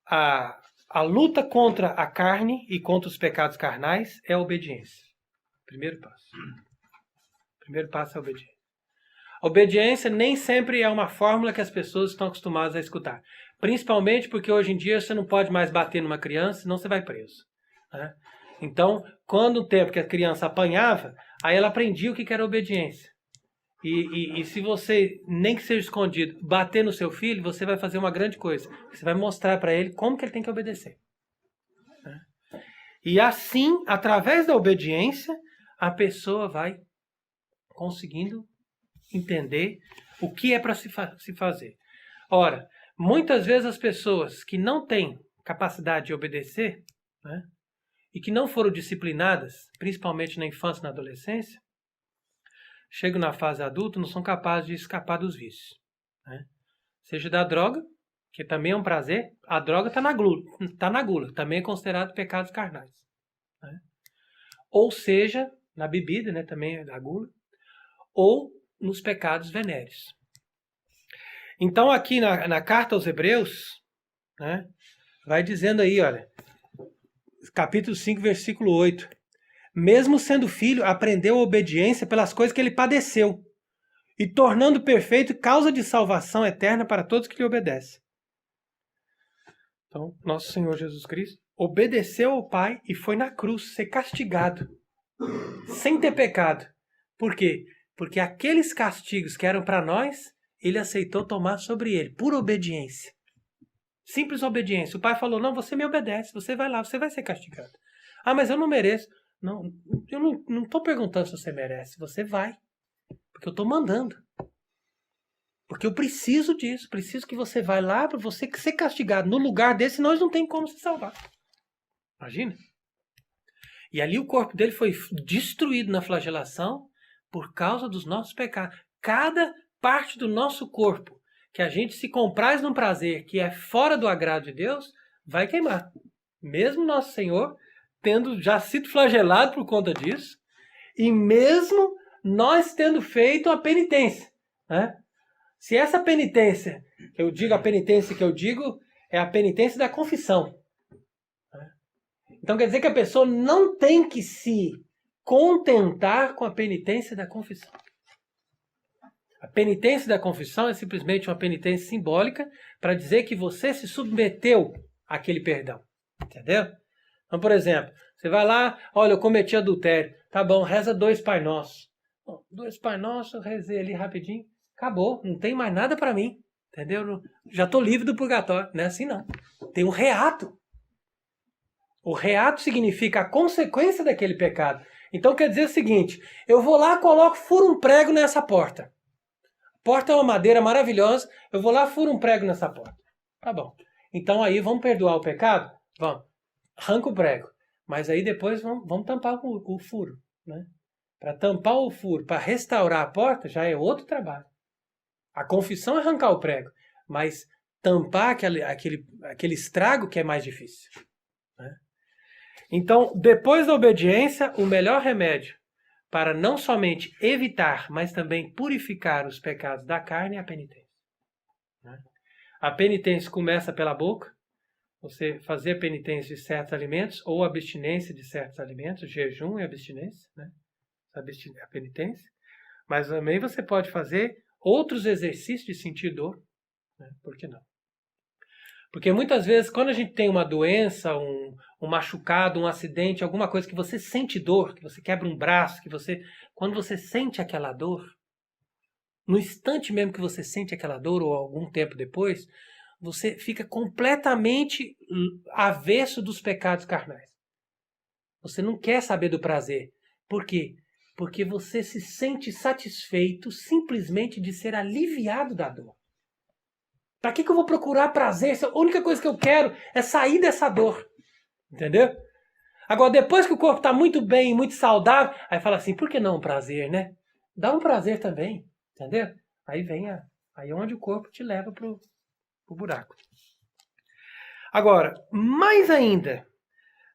a luta contra a carne e contra os pecados carnais é a obediência. Primeiro passo. Primeiro passo é a obediência. A obediência nem sempre é uma fórmula que as pessoas estão acostumadas a escutar. Principalmente porque hoje em dia você não pode mais bater numa criança, senão você vai preso. Né? Então, quando o tempo que a criança apanhava, aí ela aprendia o que era obediência. E se você, nem que seja escondido, bater no seu filho, você vai fazer uma grande coisa. Você vai mostrar para ele como que ele tem que obedecer. Né? E assim, através da obediência, a pessoa vai conseguindo entender o que é para se fazer. Ora, muitas vezes as pessoas que não têm capacidade de obedecer, né, e que não foram disciplinadas, principalmente na infância e na adolescência, chegam na fase adulta, não são capazes de escapar dos vícios. Né? Seja da droga, que também é um prazer, a droga está na gula, também é considerado pecados carnais. Né? Ou seja, na bebida, né, também é da gula, ou nos pecados venéreos. Então aqui na carta aos Hebreus, né, vai dizendo aí, olha, capítulo 5, versículo 8. Mesmo sendo filho, aprendeu a obediência pelas coisas que ele padeceu, e tornando perfeito causa de salvação eterna para todos que lhe obedecem. Então, nosso Senhor Jesus Cristo obedeceu ao Pai e foi na cruz ser castigado, sem ter pecado. Por quê? Porque aqueles castigos que eram para nós, ele aceitou tomar sobre ele, por obediência. Simples obediência. O pai falou, não, você me obedece, você vai lá, você vai ser castigado. Ah, mas eu não mereço. Não, eu não estou perguntando se você merece, você vai. Porque eu estou mandando. Porque eu preciso disso, preciso que você vá lá para você ser castigado. No lugar desse, nós não tem como se salvar. Imagina. E ali o corpo dele foi destruído na flagelação, por causa dos nossos pecados. Cada parte do nosso corpo que a gente se compraz num prazer que é fora do agrado de Deus, vai queimar. Mesmo nosso Senhor tendo já sido flagelado por conta disso, e mesmo nós tendo feito a penitência, né? Se essa penitência, a penitência que eu digo é a penitência da confissão. Né? Então quer dizer que a pessoa não tem que se contentar com a penitência da confissão. A penitência da confissão é simplesmente uma penitência simbólica para dizer que você se submeteu àquele perdão. Entendeu? Então, por exemplo, você vai lá, olha, eu cometi adultério. Tá bom, reza 2 Pai Nosso. 2 Pai Nosso, eu rezei ali rapidinho. Acabou, não tem mais nada para mim. Entendeu? Já estou livre do purgatório. Não é assim, não. Tem um reato. O reato significa a consequência daquele pecado. Então quer dizer o seguinte, eu vou lá, furo um prego nessa porta. A porta é uma madeira maravilhosa, eu vou lá, furo um prego nessa porta. Tá bom. Então aí, vamos perdoar o pecado? Vamos. Arranca o prego. Mas aí depois vamos tampar o furo. Né? Para tampar o furo, para restaurar a porta, já é outro trabalho. A confissão é arrancar o prego, mas tampar aquele estrago que é mais difícil. Né? Então, depois da obediência, o melhor remédio para não somente evitar, mas também purificar os pecados da carne é a penitência. Né? A penitência começa pela boca, você fazer a penitência de certos alimentos ou abstinência de certos alimentos, jejum e abstinência, né? A penitência. Mas também você pode fazer outros exercícios de sentir dor. Né? Por que não? Porque muitas vezes, quando a gente tem uma doença, um machucado, um acidente, alguma coisa que você sente dor, que você quebra um braço, quando você sente aquela dor, no instante mesmo que você sente aquela dor, ou algum tempo depois, você fica completamente avesso dos pecados carnais. Você não quer saber do prazer. Por quê? Porque você se sente satisfeito simplesmente de ser aliviado da dor. Para que eu vou procurar prazer? A única coisa que eu quero é sair dessa dor. Entendeu? Agora, depois que o corpo está muito bem, muito saudável, aí fala assim, por que não um prazer, né? Dá um prazer também. Entendeu? Aí aí é onde o corpo te leva pro buraco. Agora, mais ainda,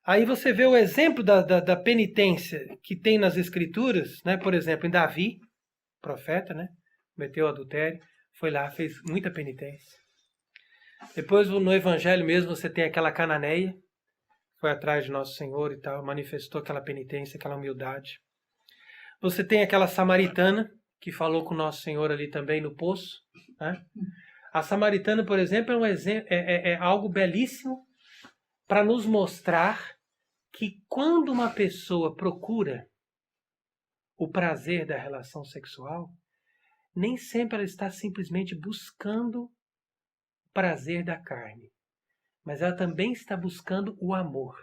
aí você vê o exemplo da penitência que tem nas Escrituras, né? Por exemplo, em Davi, profeta, né? Cometeu adultério, foi lá, fez muita penitência. Depois, no Evangelho mesmo, você tem aquela cananeia, foi atrás de Nosso Senhor e tal, manifestou aquela penitência, aquela humildade. Você tem aquela samaritana, que falou com Nosso Senhor ali também no poço, né? A samaritana, por exemplo, é algo belíssimo para nos mostrar que quando uma pessoa procura o prazer da relação sexual, nem sempre ela está simplesmente buscando o prazer da carne, mas ela também está buscando o amor.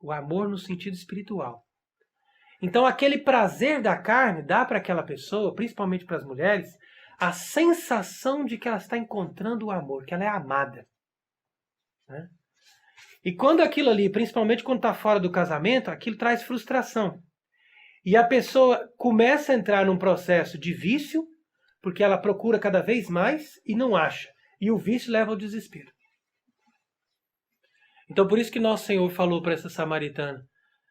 O amor no sentido espiritual. Então aquele prazer da carne dá para aquela pessoa, principalmente para as mulheres, a sensação de que ela está encontrando o amor, que ela é amada. Né? E quando aquilo ali, principalmente quando está fora do casamento, aquilo traz frustração. E a pessoa começa a entrar num processo de vício, porque ela procura cada vez mais e não acha. E o vício leva ao desespero. Então por isso que Nosso Senhor falou para essa samaritana,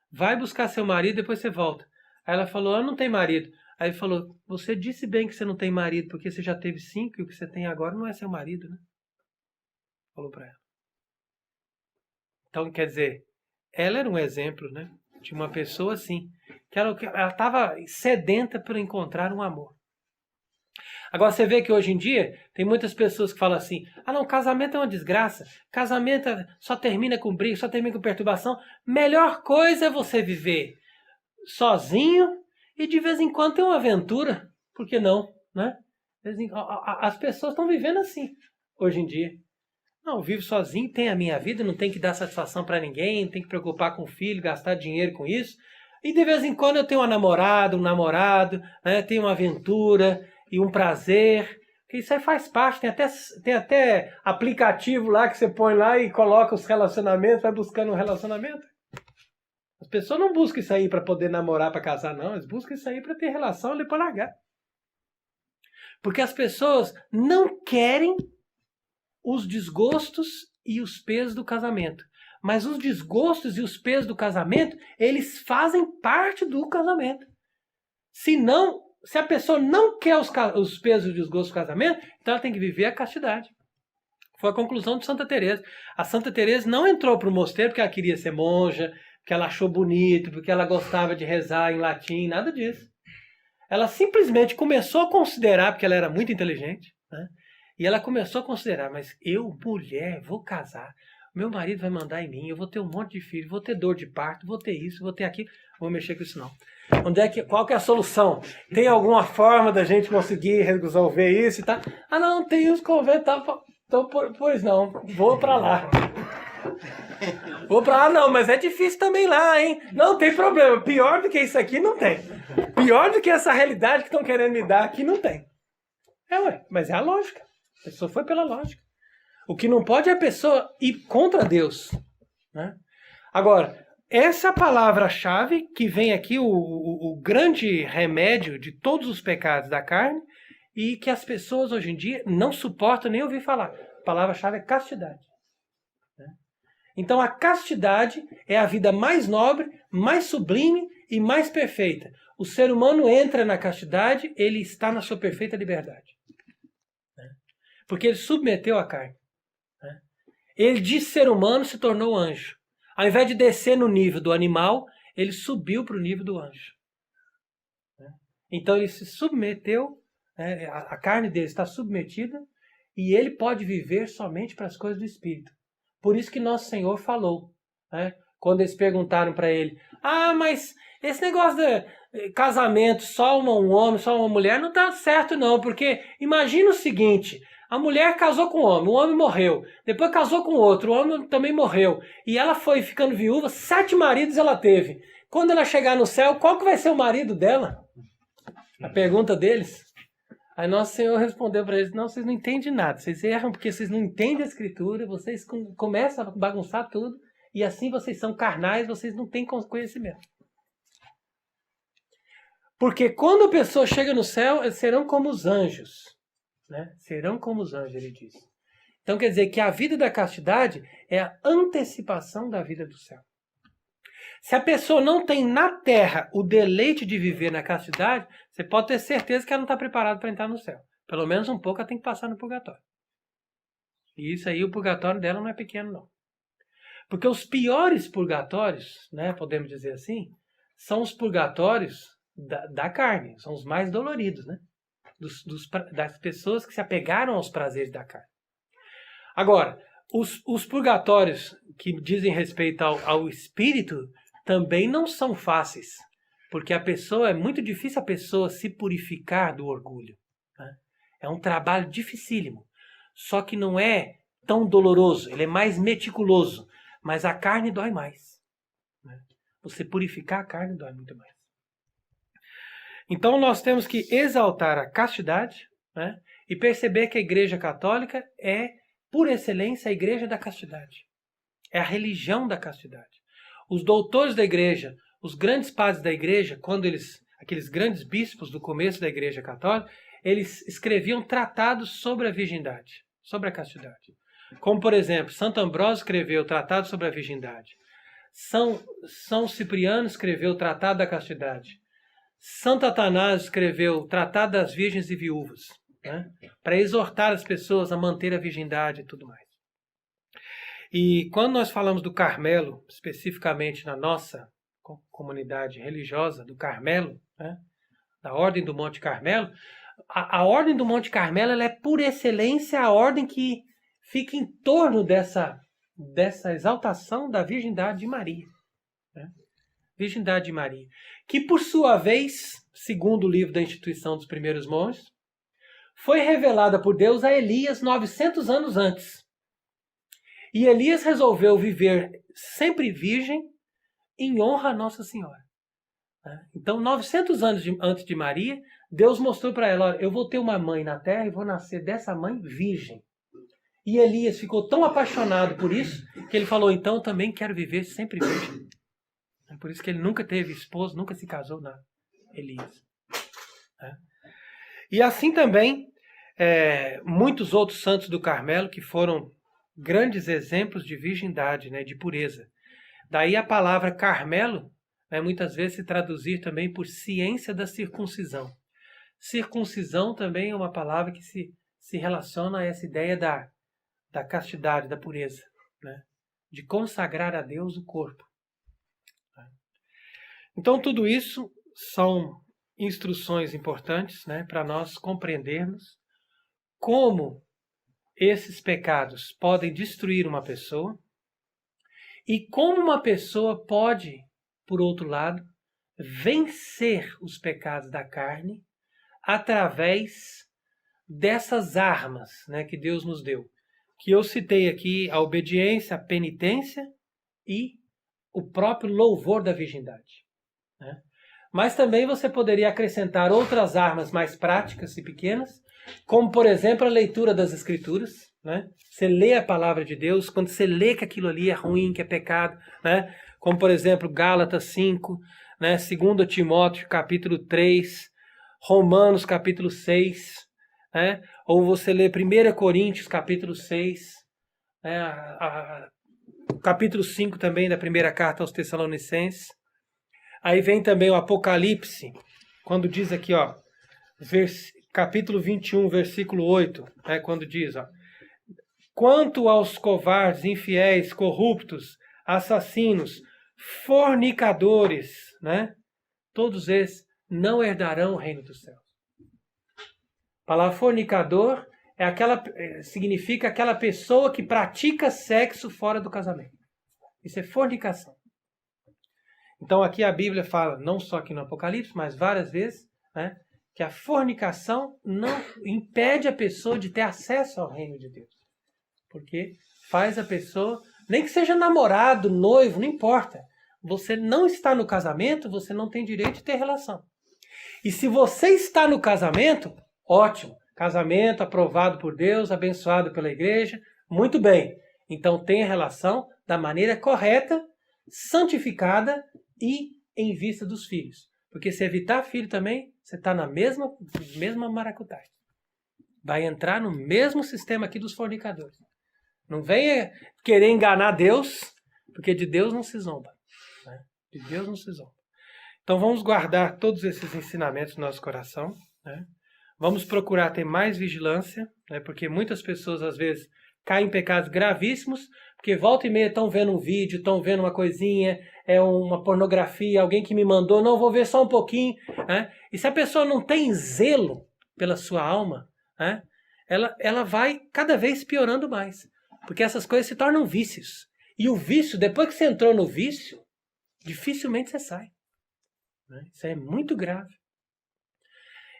vai buscar seu marido, depois você volta. Aí ela falou, eu não tenho marido. Aí ele falou, você disse bem que você não tem marido, porque você já teve 5 e o que você tem agora não é seu marido, né? Falou para ela. Então, quer dizer, ela era um exemplo, né? De uma pessoa assim, que ela estava sedenta por encontrar um amor. Agora você vê que hoje em dia tem muitas pessoas que falam assim, não, casamento é uma desgraça, casamento só termina com briga, só termina com perturbação. Melhor coisa é você viver sozinho e de vez em quando ter uma aventura. Por que não? Né? As pessoas estão vivendo assim hoje em dia. Não, eu vivo sozinho, tenho a minha vida, não tenho que dar satisfação para ninguém, não tenho que preocupar com o filho, gastar dinheiro com isso. E de vez em quando eu tenho uma namorada, um namorado, né? Tenho uma aventura e um prazer. Porque isso aí faz parte, tem até aplicativo lá que você põe lá e coloca os relacionamentos, vai buscando um relacionamento. As pessoas não buscam isso aí para poder namorar, para casar, não. Eles buscam isso aí para ter relação e depois largar. Porque as pessoas não querem os desgostos e os pesos do casamento. Mas os desgostos e os pesos do casamento, eles fazem parte do casamento. Se a pessoa não quer os pesos e os desgostos do casamento, então ela tem que viver a castidade. Foi a conclusão de Santa Teresa. A Santa Teresa não entrou para o mosteiro porque ela queria ser monja, porque ela achou bonito, porque ela gostava de rezar em latim, nada disso. Ela simplesmente começou a considerar, porque ela era muito inteligente, né? E ela começou a considerar, mas eu, mulher, vou casar, meu marido vai mandar em mim, eu vou ter um monte de filhos, vou ter dor de parto, vou ter isso, vou ter aquilo, vou mexer com isso não. Qual que é a solução? Tem alguma forma da gente conseguir resolver isso e tal? Ah não, tem os conventos, tá? Então, pois não, vou para lá. Vou para lá não, mas é difícil também lá, hein? Não tem problema, pior do que isso aqui não tem. Pior do que essa realidade que estão querendo me dar aqui não tem. Mas é a lógica. A pessoa foi pela lógica. O que não pode é a pessoa ir contra Deus, né? Agora, essa palavra-chave que vem aqui, o grande remédio de todos os pecados da carne e que as pessoas hoje em dia não suportam nem ouvir falar. A palavra-chave é castidade. Né? Então a castidade é a vida mais nobre, mais sublime e mais perfeita. O ser humano entra na castidade, ele está na sua perfeita liberdade. Né? Porque ele submeteu a carne. Né? Ele de ser humano se tornou anjo. Ao invés de descer no nível do animal, ele subiu para o nível do anjo. Então ele se submeteu, a carne dele está submetida e ele pode viver somente para as coisas do Espírito. Por isso que Nosso Senhor falou, né? Quando eles perguntaram para ele, mas esse negócio de casamento, só um homem, só uma mulher, não está certo não, porque imagina o seguinte, a mulher casou com o homem morreu, depois casou com outro, o homem também morreu, e ela foi ficando viúva, 7 maridos ela teve. Quando ela chegar no céu, qual que vai ser o marido dela? A pergunta deles. Aí Nosso Senhor respondeu para eles, não, vocês não entendem nada, vocês erram porque vocês não entendem a Escritura, vocês começam a bagunçar tudo, e assim vocês são carnais, vocês não têm conhecimento. Porque quando a pessoa chega no céu, eles serão como os anjos. Né? Serão como os anjos, ele diz. Então quer dizer que a vida da castidade é a antecipação da vida do céu. Se a pessoa não tem na terra o deleite de viver na castidade, você pode ter certeza que ela não está preparada para entrar no céu. Pelo menos um pouco ela tem que passar no purgatório. E isso aí, o purgatório dela não é pequeno não. Porque os piores purgatórios, né, podemos dizer assim, são os purgatórios da carne, são os mais doloridos, né? Das pessoas que se apegaram aos prazeres da carne. Agora, os purgatórios que dizem respeito ao espírito também não são fáceis, porque é muito difícil a pessoa se purificar do orgulho. Né? É um trabalho dificílimo, só que não é tão doloroso, ele é mais meticuloso, mas a carne dói mais. Né? Você purificar a carne dói muito mais. Então nós temos que exaltar a castidade, né? E perceber que a Igreja Católica é, por excelência, a Igreja da castidade. É a religião da castidade. Os doutores da Igreja, os grandes padres da Igreja, aqueles grandes bispos do começo da Igreja Católica, eles escreviam tratados sobre a virgindade, sobre a castidade. Como, por exemplo, Santo Ambrósio escreveu o Tratado sobre a Virgindade. São Cipriano escreveu o Tratado da Castidade. Santo Atanásio escreveu o Tratado das Virgens e Viúvas, né? Para exortar as pessoas a manter a virgindade e tudo mais. E quando nós falamos do Carmelo, especificamente na nossa comunidade religiosa do Carmelo, né? Da Ordem do Monte Carmelo, a Ordem do Monte Carmelo ela é por excelência a ordem que fica em torno dessa exaltação da virgindade de Maria. Né? Virgindade de Maria. Que por sua vez, segundo o livro da Instituição dos Primeiros Monges, foi revelada por Deus a Elias 900 anos antes. E Elias resolveu viver sempre virgem em honra a Nossa Senhora. Então, 900 anos antes de Maria, Deus mostrou para ela, eu vou ter uma mãe na terra e vou nascer dessa mãe virgem. E Elias ficou tão apaixonado por isso, que ele falou, então eu também quero viver sempre virgem. É por isso que ele nunca teve esposo, nunca se casou, nada. Elias. E assim também, muitos outros santos do Carmelo que foram grandes exemplos de virgindade, né, de pureza. Daí a palavra Carmelo, né, muitas vezes se traduzir também por ciência da circuncisão. Circuncisão também é uma palavra que se relaciona a essa ideia da castidade, da pureza, né, de consagrar a Deus o corpo. Então tudo isso são instruções importantes, né, para nós compreendermos como esses pecados podem destruir uma pessoa e como uma pessoa pode, por outro lado, vencer os pecados da carne através dessas armas, né, que Deus nos deu. Que eu citei aqui a obediência, a penitência e o próprio louvor da virgindade, né? Mas também você poderia acrescentar outras armas mais práticas e pequenas, como, por exemplo, a leitura das Escrituras, né? Você lê a palavra de Deus, quando você lê que aquilo ali é ruim, que é pecado, né? Como, por exemplo, Gálatas 5, né? 2 Timóteo capítulo 3, Romanos capítulo 6, né? Ou você lê 1 Coríntios capítulo 6, né? Capítulo 5 também da primeira carta aos Tessalonicenses. Aí vem também o Apocalipse, quando diz aqui, ó, capítulo 21, versículo 8, né, quando diz, ó, quanto aos covardes, infiéis, corruptos, assassinos, fornicadores, né, todos esses não herdarão o reino dos céus. A palavra fornicador significa aquela pessoa que pratica sexo fora do casamento. Isso é fornicação. Então aqui a Bíblia fala, não só aqui no Apocalipse, mas várias vezes, né, que a fornicação não impede a pessoa de ter acesso ao reino de Deus. Porque faz a pessoa, nem que seja namorado, noivo, não importa. Você não está no casamento, você não tem direito de ter relação. E se você está no casamento, ótimo. Casamento aprovado por Deus, abençoado pela igreja, muito bem. Então tenha relação da maneira correta, santificada e em vista dos filhos. Porque se evitar filho também, você está na mesma maracutaia. Vai entrar no mesmo sistema aqui dos fornicadores. Não venha querer enganar Deus, porque de Deus não se zomba. Né? De Deus não se zomba. Então vamos guardar todos esses ensinamentos no nosso coração. Né? Vamos procurar ter mais vigilância, né? Porque muitas pessoas às vezes caem em pecados gravíssimos, porque volta e meia estão vendo um vídeo, estão vendo uma coisinha, uma pornografia, alguém que me mandou, não, vou ver só um pouquinho. Né? E se a pessoa não tem zelo pela sua alma, né? ela vai cada vez piorando mais. Porque essas coisas se tornam vícios. E o vício, depois que você entrou no vício, dificilmente você sai. Né? Isso é muito grave.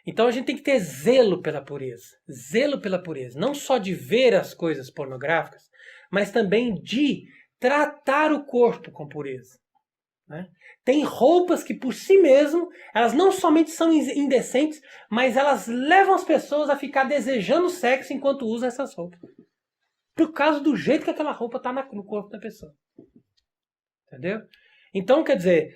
Então a gente tem que ter zelo pela pureza. Zelo pela pureza. Não só de ver as coisas pornográficas, mas também de tratar o corpo com pureza. Né? Tem roupas que por si mesmo, elas não somente são indecentes, mas elas levam as pessoas a ficar desejando sexo enquanto usam essas roupas. Por causa do jeito que aquela roupa está no corpo da pessoa. Entendeu? Então, quer dizer,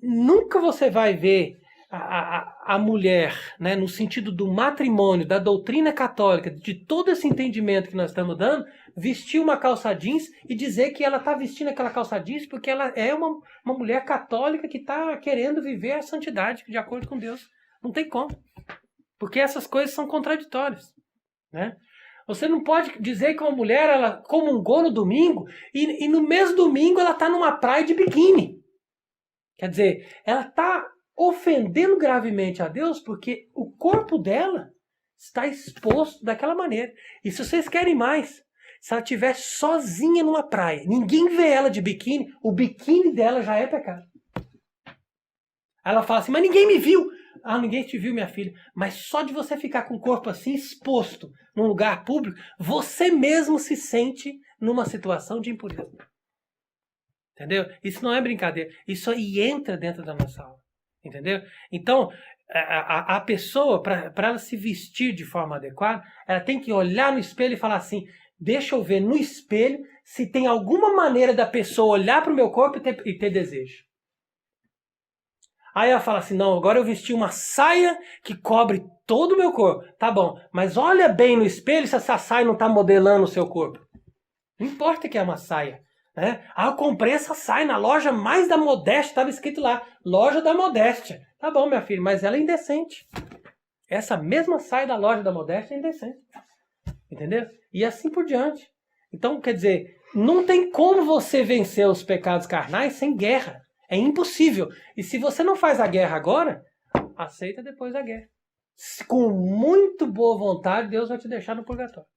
nunca você vai ver a mulher, né, no sentido do matrimônio, da doutrina católica, de todo esse entendimento que nós estamos dando, vestir uma calça jeans e dizer que ela está vestindo aquela calça jeans porque ela é uma mulher católica que está querendo viver a santidade de acordo com Deus. Não tem como. Porque essas coisas são contraditórias. Né? Você não pode dizer que uma mulher ela comungou no domingo e no mesmo domingo ela está numa praia de biquíni. Quer dizer, ela está ofendendo gravemente a Deus porque o corpo dela está exposto daquela maneira. E se vocês querem mais, se ela estiver sozinha numa praia, ninguém vê ela de biquíni, o biquíni dela já é pecado. Ela fala assim, mas ninguém me viu. Ah, ninguém te viu, minha filha. Mas só de você ficar com o corpo assim exposto num lugar público, você mesmo se sente numa situação de impureza. Entendeu? Isso não é brincadeira. Isso aí entra dentro da nossa alma. Entendeu? Então, a pessoa, para ela se vestir de forma adequada, ela tem que olhar no espelho e falar assim, deixa eu ver no espelho se tem alguma maneira da pessoa olhar para o meu corpo e ter desejo. Aí ela fala assim, não, agora eu vesti uma saia que cobre todo o meu corpo. Tá bom, mas olha bem no espelho se essa saia não está modelando o seu corpo. Não importa que é uma saia. Né? Ah, eu comprei essa saia na loja mais da Modéstia, estava escrito lá, loja da Modéstia. Tá bom, minha filha, mas ela é indecente. Essa mesma saia da loja da Modéstia é indecente. Entendeu? E assim por diante. Então, quer dizer, não tem como você vencer os pecados carnais sem guerra. É impossível. E se você não faz a guerra agora, aceita depois a guerra. Com muito boa vontade, Deus vai te deixar no purgatório.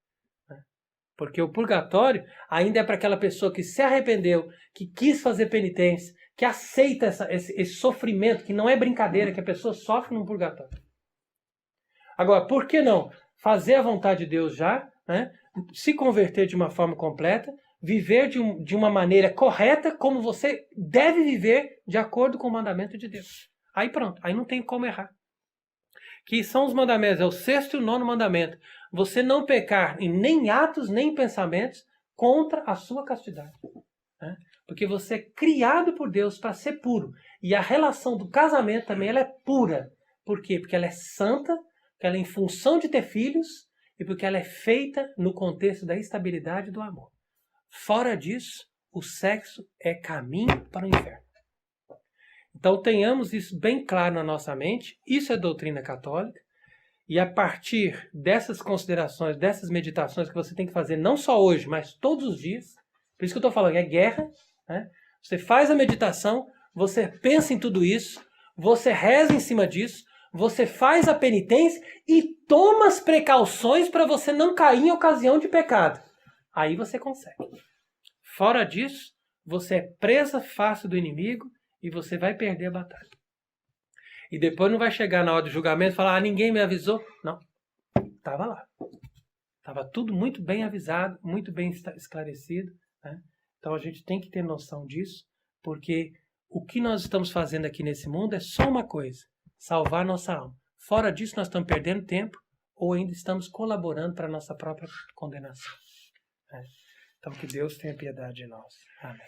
Porque o purgatório ainda é para aquela pessoa que se arrependeu, que quis fazer penitência, que aceita esse sofrimento, que não é brincadeira, que a pessoa sofre no purgatório. Agora, por que não fazer a vontade de Deus já, né? Se converter de uma forma completa, viver de uma maneira correta, como você deve viver de acordo com o mandamento de Deus. Aí pronto, aí não tem como errar. Que são os mandamentos, é o 6º e o 9º mandamento. Você não pecar em nem atos, nem pensamentos contra a sua castidade. Né? Porque você é criado por Deus para ser puro. E a relação do casamento também ela é pura. Por quê? Porque ela é santa, porque ela é em função de ter filhos e porque ela é feita no contexto da estabilidade e do amor. Fora disso, o sexo é caminho para o inferno. Então tenhamos isso bem claro na nossa mente. Isso é doutrina católica. E a partir dessas considerações, dessas meditações que você tem que fazer não só hoje, mas todos os dias. Por isso que eu estou falando, é guerra. Né? Você faz a meditação, você pensa em tudo isso, você reza em cima disso, você faz a penitência e toma as precauções para você não cair em ocasião de pecado. Aí você consegue. Fora disso, você é presa fácil do inimigo e você vai perder a batalha. E depois não vai chegar na hora do julgamento e falar, ninguém me avisou. Não, estava lá. Estava tudo muito bem avisado, muito bem esclarecido. Né? Então a gente tem que ter noção disso, porque o que nós estamos fazendo aqui nesse mundo é só uma coisa, salvar nossa alma. Fora disso, nós estamos perdendo tempo ou ainda estamos colaborando para a nossa própria condenação. Né? Então que Deus tenha piedade de nós. Amém.